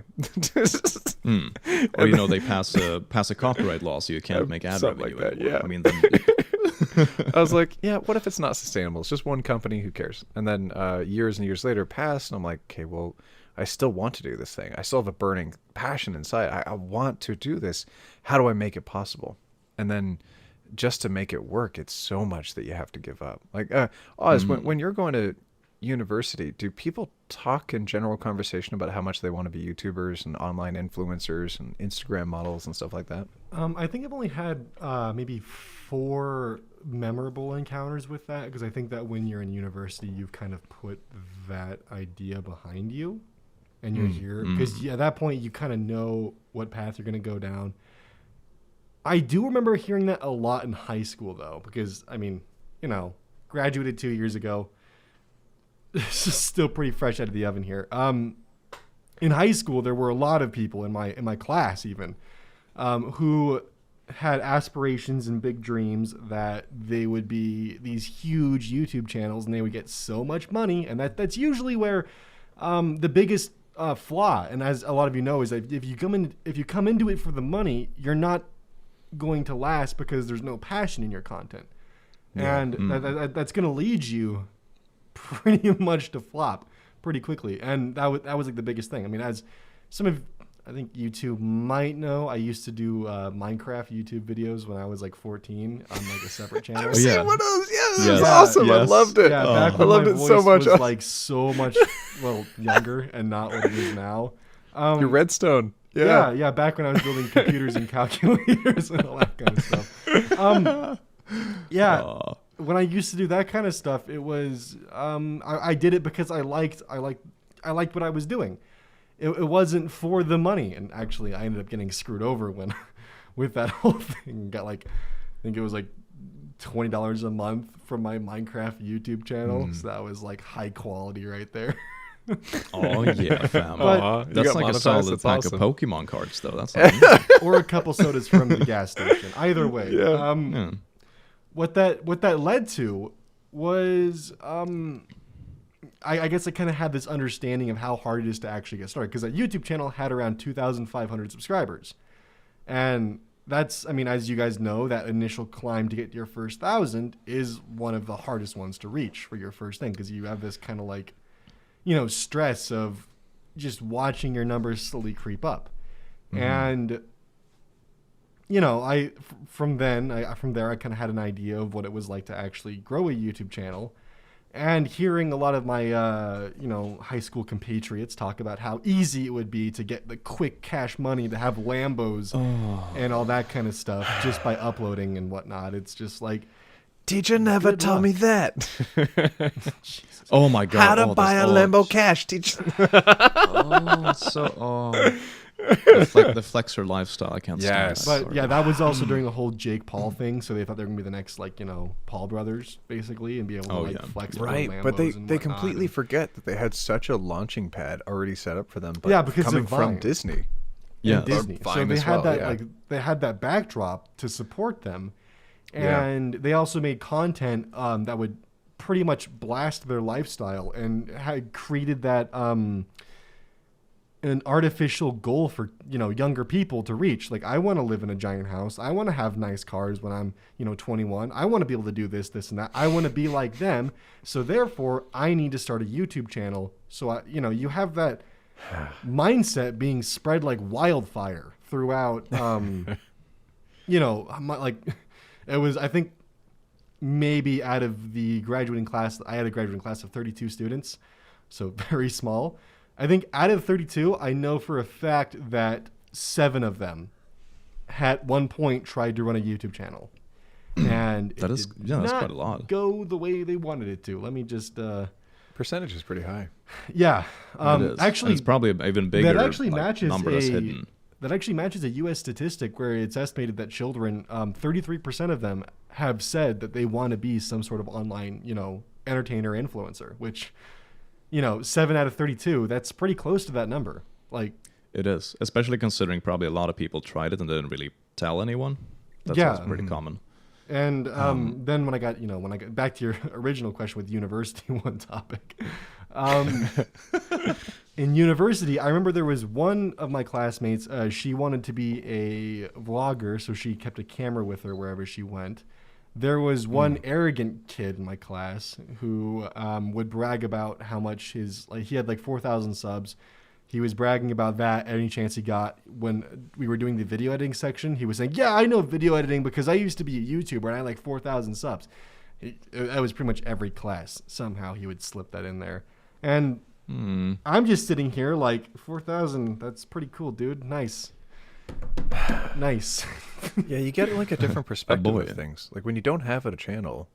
Or, you know, they pass a copyright law so you can't make ad Something revenue like that, anymore. yeah. I mean, then, I was like, yeah, what if it's not sustainable? It's just one company. Who cares? And then years and years later passed, and I'm like, okay, well, I still want to do this thing. I still have a burning passion inside. I want to do this. How do I make it possible? And then just to make it work, it's so much that you have to give up. Like, Oz, when you're going to university, do people talk in general conversation about how much they want to be YouTubers and online influencers and Instagram models and stuff like that? I think I've only had maybe 4 memorable encounters with that, because I think that when you're in university, you've kind of put that idea behind you, and you're here because at that point you kind of know what path you're going to go down. I do remember hearing that a lot in high school, though, because I mean, you know, graduated 2 years ago. This is still pretty fresh out of the oven here. In high school, there were a lot of people in my class even who had aspirations and big dreams that they would be these huge YouTube channels and they would get so much money. And that's usually where the biggest flaw, and as a lot of you know, is that if you come into it for the money, you're not going to last because there's no passion in your content. Yeah. And that's going to lead you pretty much to flop pretty quickly. And that was like the biggest thing. I mean, as some of, I think YouTube might know, I used to do Minecraft YouTube videos when I was like 14 on like a separate channel. I've seen one of those. Yes, Yes. it was awesome. Yes. I loved it. Yeah, back when I loved my it voice so much. was like so much, well, younger and not what it is now. Your redstone. Yeah. Yeah, back when I was building computers and calculators and all that kind of stuff. When I used to do that kind of stuff, it was I did it because I liked what I was doing. It wasn't for the money, and actually I ended up getting screwed over when with that whole thing. Got like, I think it was like $20 a month from my Minecraft YouTube channel, so that was like high quality right there. oh yeah, fam. But That's like a monetized. solid That's pack awesome. of Pokemon cards, though. That's like, Or a couple sodas from the gas station. Either way. Yeah. What that led to was I guess I kind of had this understanding of how hard it is to actually get started, because that YouTube channel had around 2,500 subscribers. And that's, I mean, as you guys know, that initial climb to get your first 1,000 is one of the hardest ones to reach for your first thing, because you have this kind of like, you know, stress of just watching your numbers slowly creep up. And you know, from there I kind of had an idea of what it was like to actually grow a YouTube channel, and hearing a lot of my high school compatriots talk about how easy it would be to get the quick cash money to have Lambos and all that kind of stuff just by uploading and whatnot. It's just like, Teacher never Good taught luck. me that. oh my god. How to buy a Lambo cash, teacher. The flexor lifestyle. I can't stand Yes. that. but Sorry. yeah, that was also during the whole Jake Paul thing. So they thought they were gonna be the next, like, you know, Paul brothers basically, and be able to flex their Right, Lambos but they and whatnot. completely forget that they had such a launching pad already set up for them. But Yeah, because coming of from Vine. Disney. Yeah. And Disney. Or So Vine they as had well, that yeah. like they had that backdrop to support them, Yeah. and they also made content that would pretty much blast their lifestyle, and had created that an artificial goal for, you know, younger people to reach. Like, I want to live in a giant house. I want to have nice cars when I'm, you know, 21. I want to be able to do this, and that. I want to be like them. So therefore, I need to start a YouTube channel. So you have that mindset being spread like wildfire throughout. It was, I think, maybe out of the graduating class, I had a graduating class of 32 students, so very small. I think out of 32, I know for a fact that 7 of them at one point tried to run a YouTube channel. And That's quite a lot. Go the way they wanted it to. Let me just Percentage is pretty high. yeah. It is. Actually, And it's probably even bigger. that actually matches number that's hidden. That actually matches a U.S. statistic where it's estimated that children, 33% of them have said that they want to be some sort of online, you know, entertainer influencer, which, 7 out of 32, that's pretty close to that number. Like, it is, especially considering probably a lot of people tried it and didn't really tell anyone. That's Yeah. also pretty common. and then when I got back to your original question with university one topic, in university, I remember there was one of my classmates, she wanted to be a vlogger, so she kept a camera with her wherever she went. There was one arrogant kid in my class who would brag about how much he had like 4,000 subs. He was bragging about that any chance he got. When we were doing the video editing section, he was saying, yeah, I know video editing because I used to be a YouTuber and I had like 4,000 subs. That was pretty much every class. Somehow he would slip that in there. And I'm just sitting here like, 4,000, that's pretty cool, dude. Nice. Nice. Yeah, you get like a different perspective of things. Like when you don't have a channel,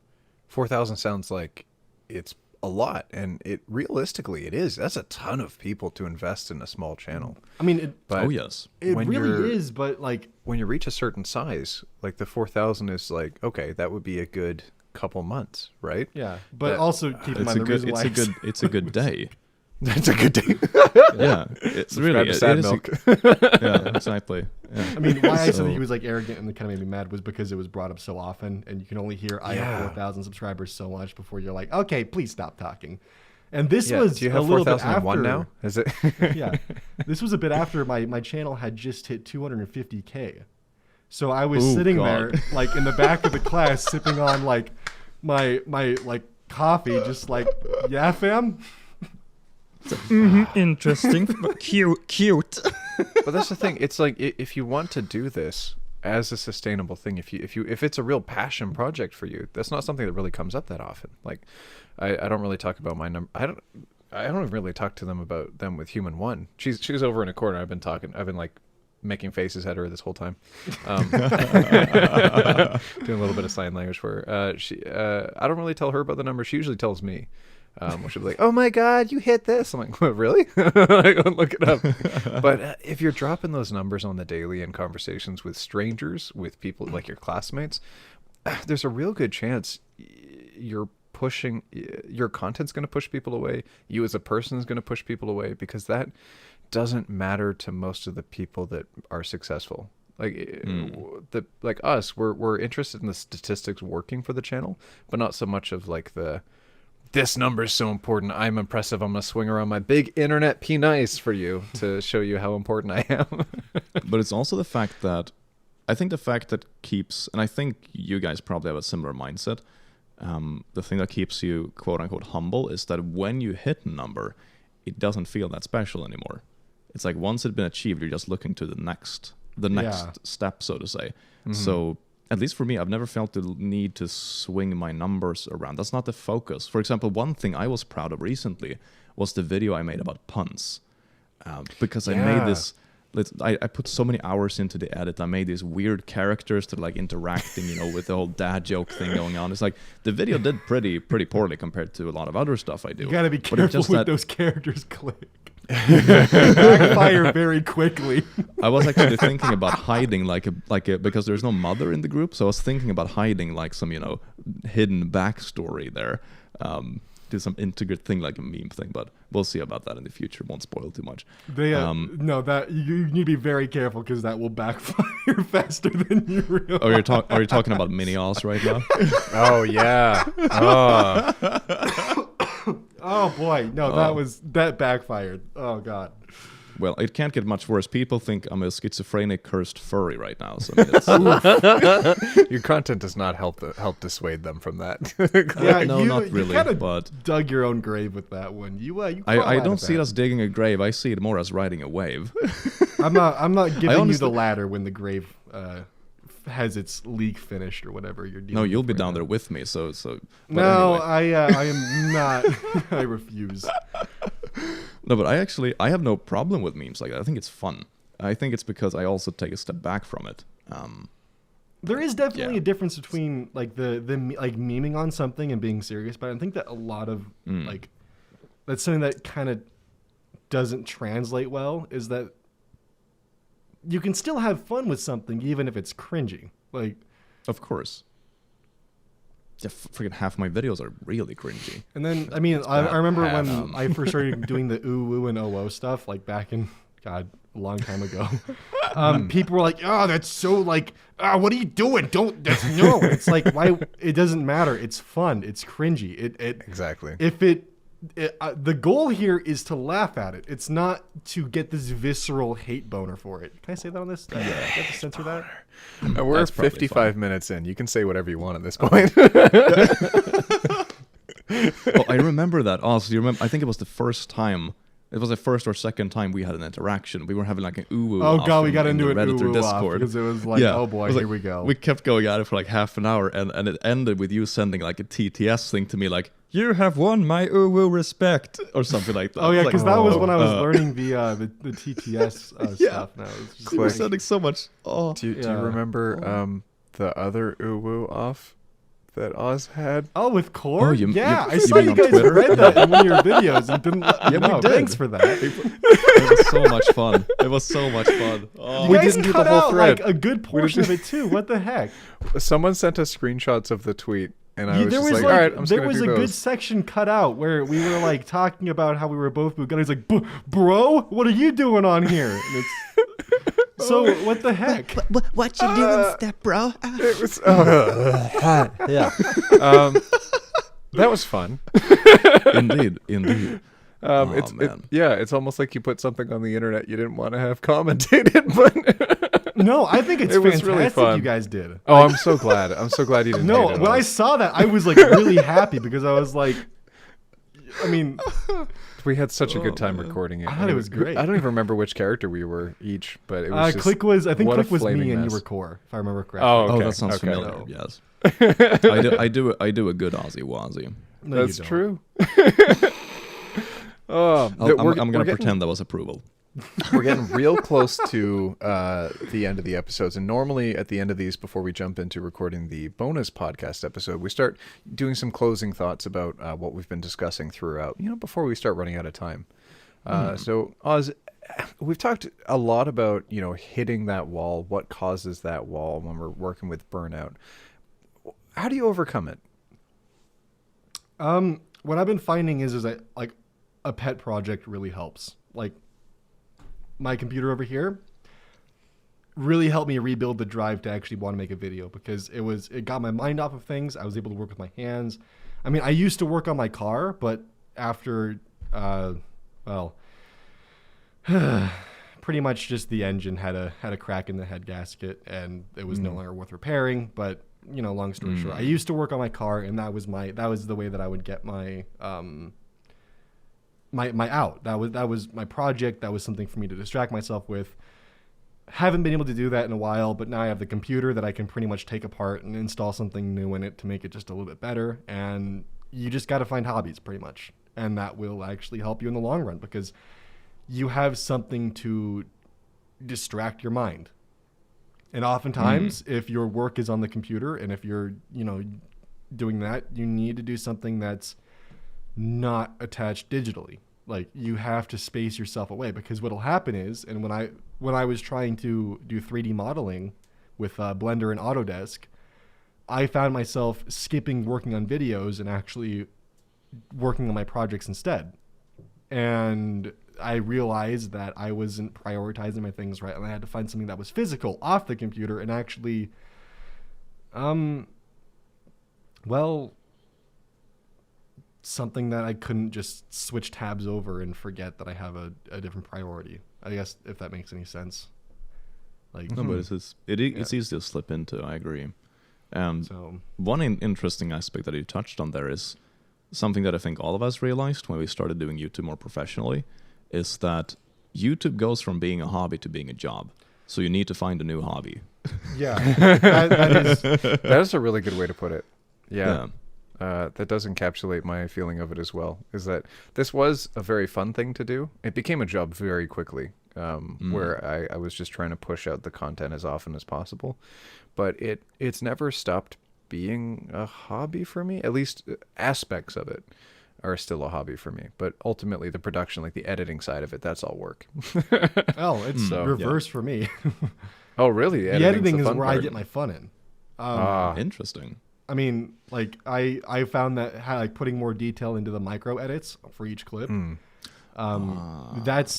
4,000 sounds like it's a lot, and realistically it is. That's a ton of people to invest in a small channel. I mean, Oh yes, it really is, but like when you reach a certain size, like the 4,000 is like, okay, that would be a good couple months, right? yeah. But also keep in mind the reason why it's a good day. That's a good day. Yeah, it's really to Sad it is Milk. yeah, exactly. Yeah. I mean, why I said So- that he was like arrogant and it kind of made me mad was because it was brought up so often, and you can only hear I have Yeah. 4,000 subscribers so much before you're like, okay, please stop talking. And this Yeah, was do you a have little bit 4,001 after. now? Is it? Yeah, this was a bit after my channel had just hit 250K. So I was Ooh, sitting God. there like in the back of the class sipping on like my like coffee, just like, yeah, fam. Interesting. Cute. But that's the thing. It's like if you want to do this as a sustainable thing, if it's a real passion project for you, that's not something that really comes up that often. Like, I don't really talk about my number. I don't really talk to them about them with Human One. She's over in a corner. I've been like making faces at her this whole time, doing a little bit of sign language for her. I don't really tell her about the number. She usually tells me. She'll be like, "Oh my God, you hit this!" I'm like, "What, really?" I go look it up. But if you're dropping those numbers on the daily in conversations with strangers, with people like your classmates, there's a real good chance your content's going to push people away. You as a person is going to push people away, because that doesn't matter to most of the people that are successful. Like us, we're interested in the statistics working for the channel, but not so much of like this number is so important. I'm impressive. I'm going to swing around my big internet penis for you to show you how important I am. But it's also the fact that keeps, and I think you guys probably have a similar mindset. The thing that keeps you quote unquote humble is that when you hit a number, it doesn't feel that special anymore. It's like once it's been achieved, you're just looking to the next step, so to say. Mm-hmm. So at least for me, I've never felt the need to swing my numbers around. That's not the focus. For example, one thing I was proud of recently was the video I made about puns. Because I made this, I put so many hours into the edit. I made these weird characters that are like interacting, with the whole dad joke thing going on. It's like the video did pretty poorly compared to a lot of other stuff I do. You gotta be But it's careful just with that- those characters click. Backfire very quickly. I was actually thinking about hiding like a because there's no mother in the group, so I was thinking about hiding like some hidden backstory there. Do some integrate thing like a meme thing, but we'll see about that in the future. Won't spoil too much. No, that you need to be very careful because that will backfire faster than you realize. Oh, are you talking about Millennials right now? Oh yeah. Oh. Oh boy, no, that backfired. Oh God. Well, it can't get much worse. People think I'm a schizophrenic cursed furry right now. So I mean, it's, Your content does not help dissuade them from that. Yeah, no, not really, You kinda but- dug your own grave with that one. You crawl I out don't of see it that. as digging a grave. I see it more as riding a wave. I'm not giving you honestly- the ladder when the grave has its leak finished or whatever you're doing. No, you'll be down there with me. So. But No, anyway. I am not. I refuse. No, but I have no problem with memes like that. I think it's fun. I think it's because I also take a step back from it. There is definitely Yeah. a difference between like the like memeing on something and being serious, but I think that a lot of like that's something that kind of doesn't translate well is that you can still have fun with something even if it's cringy. Like Of course. freaking half my videos are really cringy. And then, I mean, I remember when half. I first started doing the ooh, woo, and oh, stuff, like back in, God, a long time ago. People were like, oh, that's so like, what are you doing? No. It's like, why? It doesn't matter. It's fun. It's cringy. Exactly. The goal here is to laugh at it. It's not to get this visceral hate boner for it. Can I say that on this? Do I have to censor that? We're That's probably 55 minutes in. You can say whatever you want at this point. Well, I remember that. Oh, so you remember? I think it was the first time. It was the first or second time we had an interaction. We were having like an ooh. Oh god, we got into an an Reddit ooh or Discord because it was like, oh boy, here we go. We kept going at it for like half an hour, and it ended with you sending like a TTS thing to me, like "You have won my ooh respect" or something like that. Oh yeah, because that was when I was uh, learning the TTS stuff. Now You were sending so much. Oh, Do you remember the other uwu off that Oz had? Oh, with Core? you I you saw mean you on guys Twitter? read that in one of your videos and didn't let me Yeah, we know. did. Thanks for that. it was so much fun. It was so much fun. Oh. You guys didn't do cut the whole out thread. like a good portion of it too. What the heck? Someone sent us screenshots of the tweet, and I was There just was like, all right, I'm just there gonna was do a good those. section cut out where we were like talking about how we were both Bugatti. He's like, bro, what are you doing on here? And it's so what the heck? What you doing, step bro? It was, Yeah. that was fun. Indeed. It's almost like you put something on the internet you didn't want to have commentated, but No, I think it's It was fantastic really fun. you guys did. oh, I'm so glad. I'm so glad you didn't. No, hate it when I all. saw that, I was like really happy because I was like, I mean, We had such a good time recording it. I thought it was great. I don't even remember which character we were each, but it was just, Click was, I think what a Click was me flaming and you mess. were Core, if I remember correctly. Oh, okay. Oh, that sounds okay. familiar. No. Yes. I do a good Aussie Wazzy. No, you That's don't. true. Oh, I'm gonna pretend that was approval. We're getting real close to the end of the episodes, and normally at the end of these, before we jump into recording the bonus podcast episode, we start doing some closing thoughts about what we've been discussing throughout, before we start running out of time. So, Oz, we've talked a lot about, hitting that wall, what causes that wall when we're working with burnout. How do you overcome it? What I've been finding is that like a pet project really helps. Like my computer over here really helped me rebuild the drive to actually want to make a video because it got my mind off of things. I was able to work with my hands. I mean, I used to work on my car, but after, pretty much just the engine had a crack in the head gasket and it was no longer worth repairing. But long story short, I used to work on my car, and that was the way that I would get my my out. That was my project. That was something for me to distract myself with. Haven't been able to do that in a while, but now I have the computer that I can pretty much take apart and install something new in it to make it just a little bit better. And you just got to find hobbies pretty much, and that will actually help you in the long run because you have something to distract your mind. And oftentimes, if your work is on the computer and if you're, doing that, you need to do something that's not attached digitally. Like you have to space yourself away because what'll happen is, and when I was trying to do 3D modeling with Blender and Autodesk, I found myself skipping working on videos and actually working on my projects instead. And I realized that I wasn't prioritizing my things right, and I had to find something that was physical off the computer and actually, something that I couldn't just switch tabs over and forget that I have a different priority. I guess if that makes any sense. Like, No, but it's easy to slip into. I agree. One interesting aspect that you touched on there is something that I think all of us realized when we started doing YouTube more professionally, is that YouTube goes from being a hobby to being a job. So you need to find a new hobby. yeah, that That is a really good way to put it. Yeah. That does encapsulate my feeling of it as well, is that this was a very fun thing to do. It became a job very quickly, where I was just trying to push out the content as often as possible. But it's never stopped being a hobby for me. At least aspects of it are still a hobby for me. But ultimately the production, like the editing side of it, that's all work. it's reverse for me. Oh, really? The editing is where I get my fun in. Interesting. I mean, like I found that like putting more detail into the micro edits for each clip. That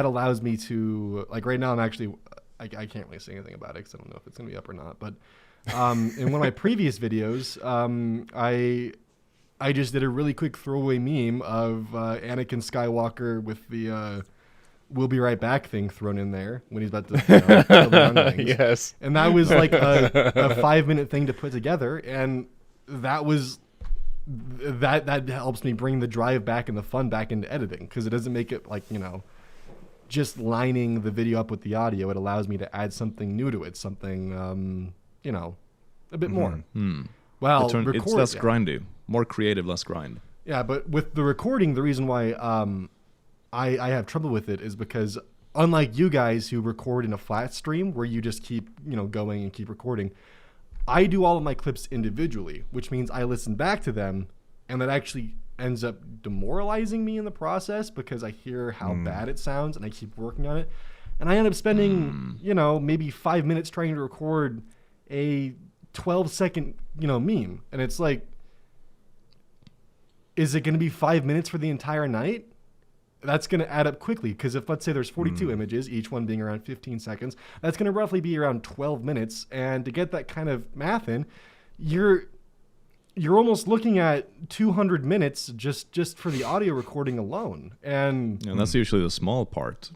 allows me to, like, right now I'm actually I can't really say anything about it because I don't know if it's gonna be up or not. But in one of my previous videos, I just did a really quick throwaway meme of Anakin Skywalker with the "we'll be right back" thing thrown in there when he's about to kill the younglings. Yes. And that was like a 5-minute thing to put together, and that helps me bring the drive back and the fun back into editing, because it doesn't make it like, just lining the video up with the audio. It allows me to add something new to it, something a bit more. Well, it's less grindy, more creative, less grind. Yeah, but with the recording, the reason why I have trouble with it is because, unlike you guys who record in a flat stream where you just keep going and keep recording, I do all of my clips individually, which means I listen back to them, and that actually ends up demoralizing me in the process because I hear how bad it sounds and I keep working on it, and I end up spending maybe 5 minutes trying to record a 12-second meme, and it's like, is it going to be 5 minutes for the entire night? That's going to add up quickly, because if, let's say, there's 42 images, each one being around 15 seconds, that's going to roughly be around 12 minutes. And to get that kind of math in, you're almost looking at 200 minutes just for the audio recording alone. And that's usually the small part.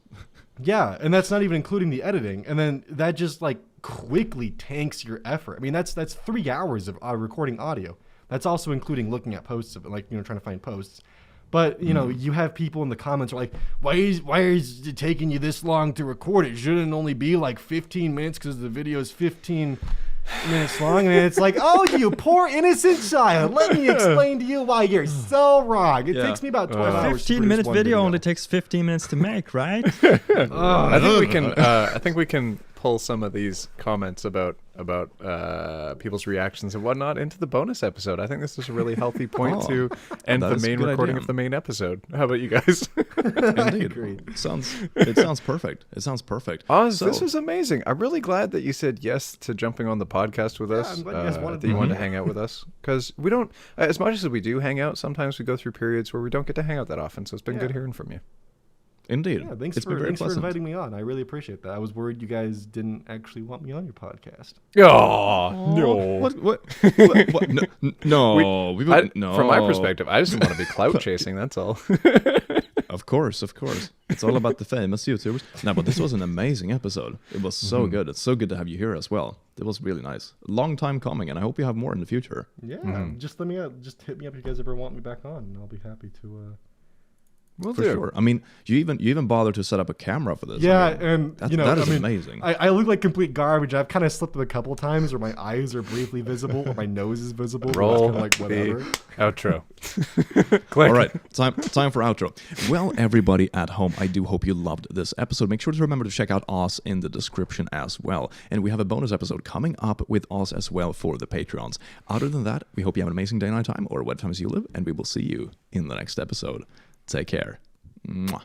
Yeah, and that's not even including the editing. And then that just like quickly tanks your effort. I mean, that's 3 hours of recording audio. That's also including looking at posts of it, like trying to find posts. But you have people in the comments are like, why is it taking you this long to record? It shouldn't only be like 15 minutes because the video is 15 minutes long. And it's like, oh, you poor innocent child. Let me explain to you why you're so wrong. It takes me about 12 hours. 15-minute video only takes 15 minutes to make, right? I think we can pull some of these comments about people's reactions and whatnot into the bonus episode. I think this is a really healthy point to end the main recording of the main episode. How about you guys? Indeed. It sounds perfect. It sounds perfect. Oz, this was amazing. I'm really glad that you said yes to jumping on the podcast with us. I'm glad you guys wanted that you wanted to hang out with us, because we don't, as much as we do hang out, sometimes we go through periods where we don't get to hang out that often. So it's been good hearing from you. Indeed. Yeah, thanks for inviting me on. I really appreciate that. I was worried you guys didn't actually want me on your podcast. Oh, no. What? No. No. From my perspective, I just want to be clout chasing, that's all. Of course. It's all about the famous YouTubers. No, but this was an amazing episode. It was so good. It's so good to have you here as well. It was really nice. Long time coming, and I hope you have more in the future. Yeah, just let me just hit me up if you guys ever want me back on, and I'll be happy to... For sure. I mean, you even bothered to set up a camera for this. Yeah, I mean, and that is amazing. I look like complete garbage. I've kind of slipped up a couple times where my eyes are briefly visible or my nose is visible. Roll kind of like whatever. Outro. All right, time for outro. Well, everybody at home, I do hope you loved this episode. Make sure to remember to check out Oz in the description as well. And we have a bonus episode coming up with Oz as well for the Patreons. Other than that, we hope you have an amazing day, night time, or what times you live, and we will see you in the next episode. Take care. Mwah.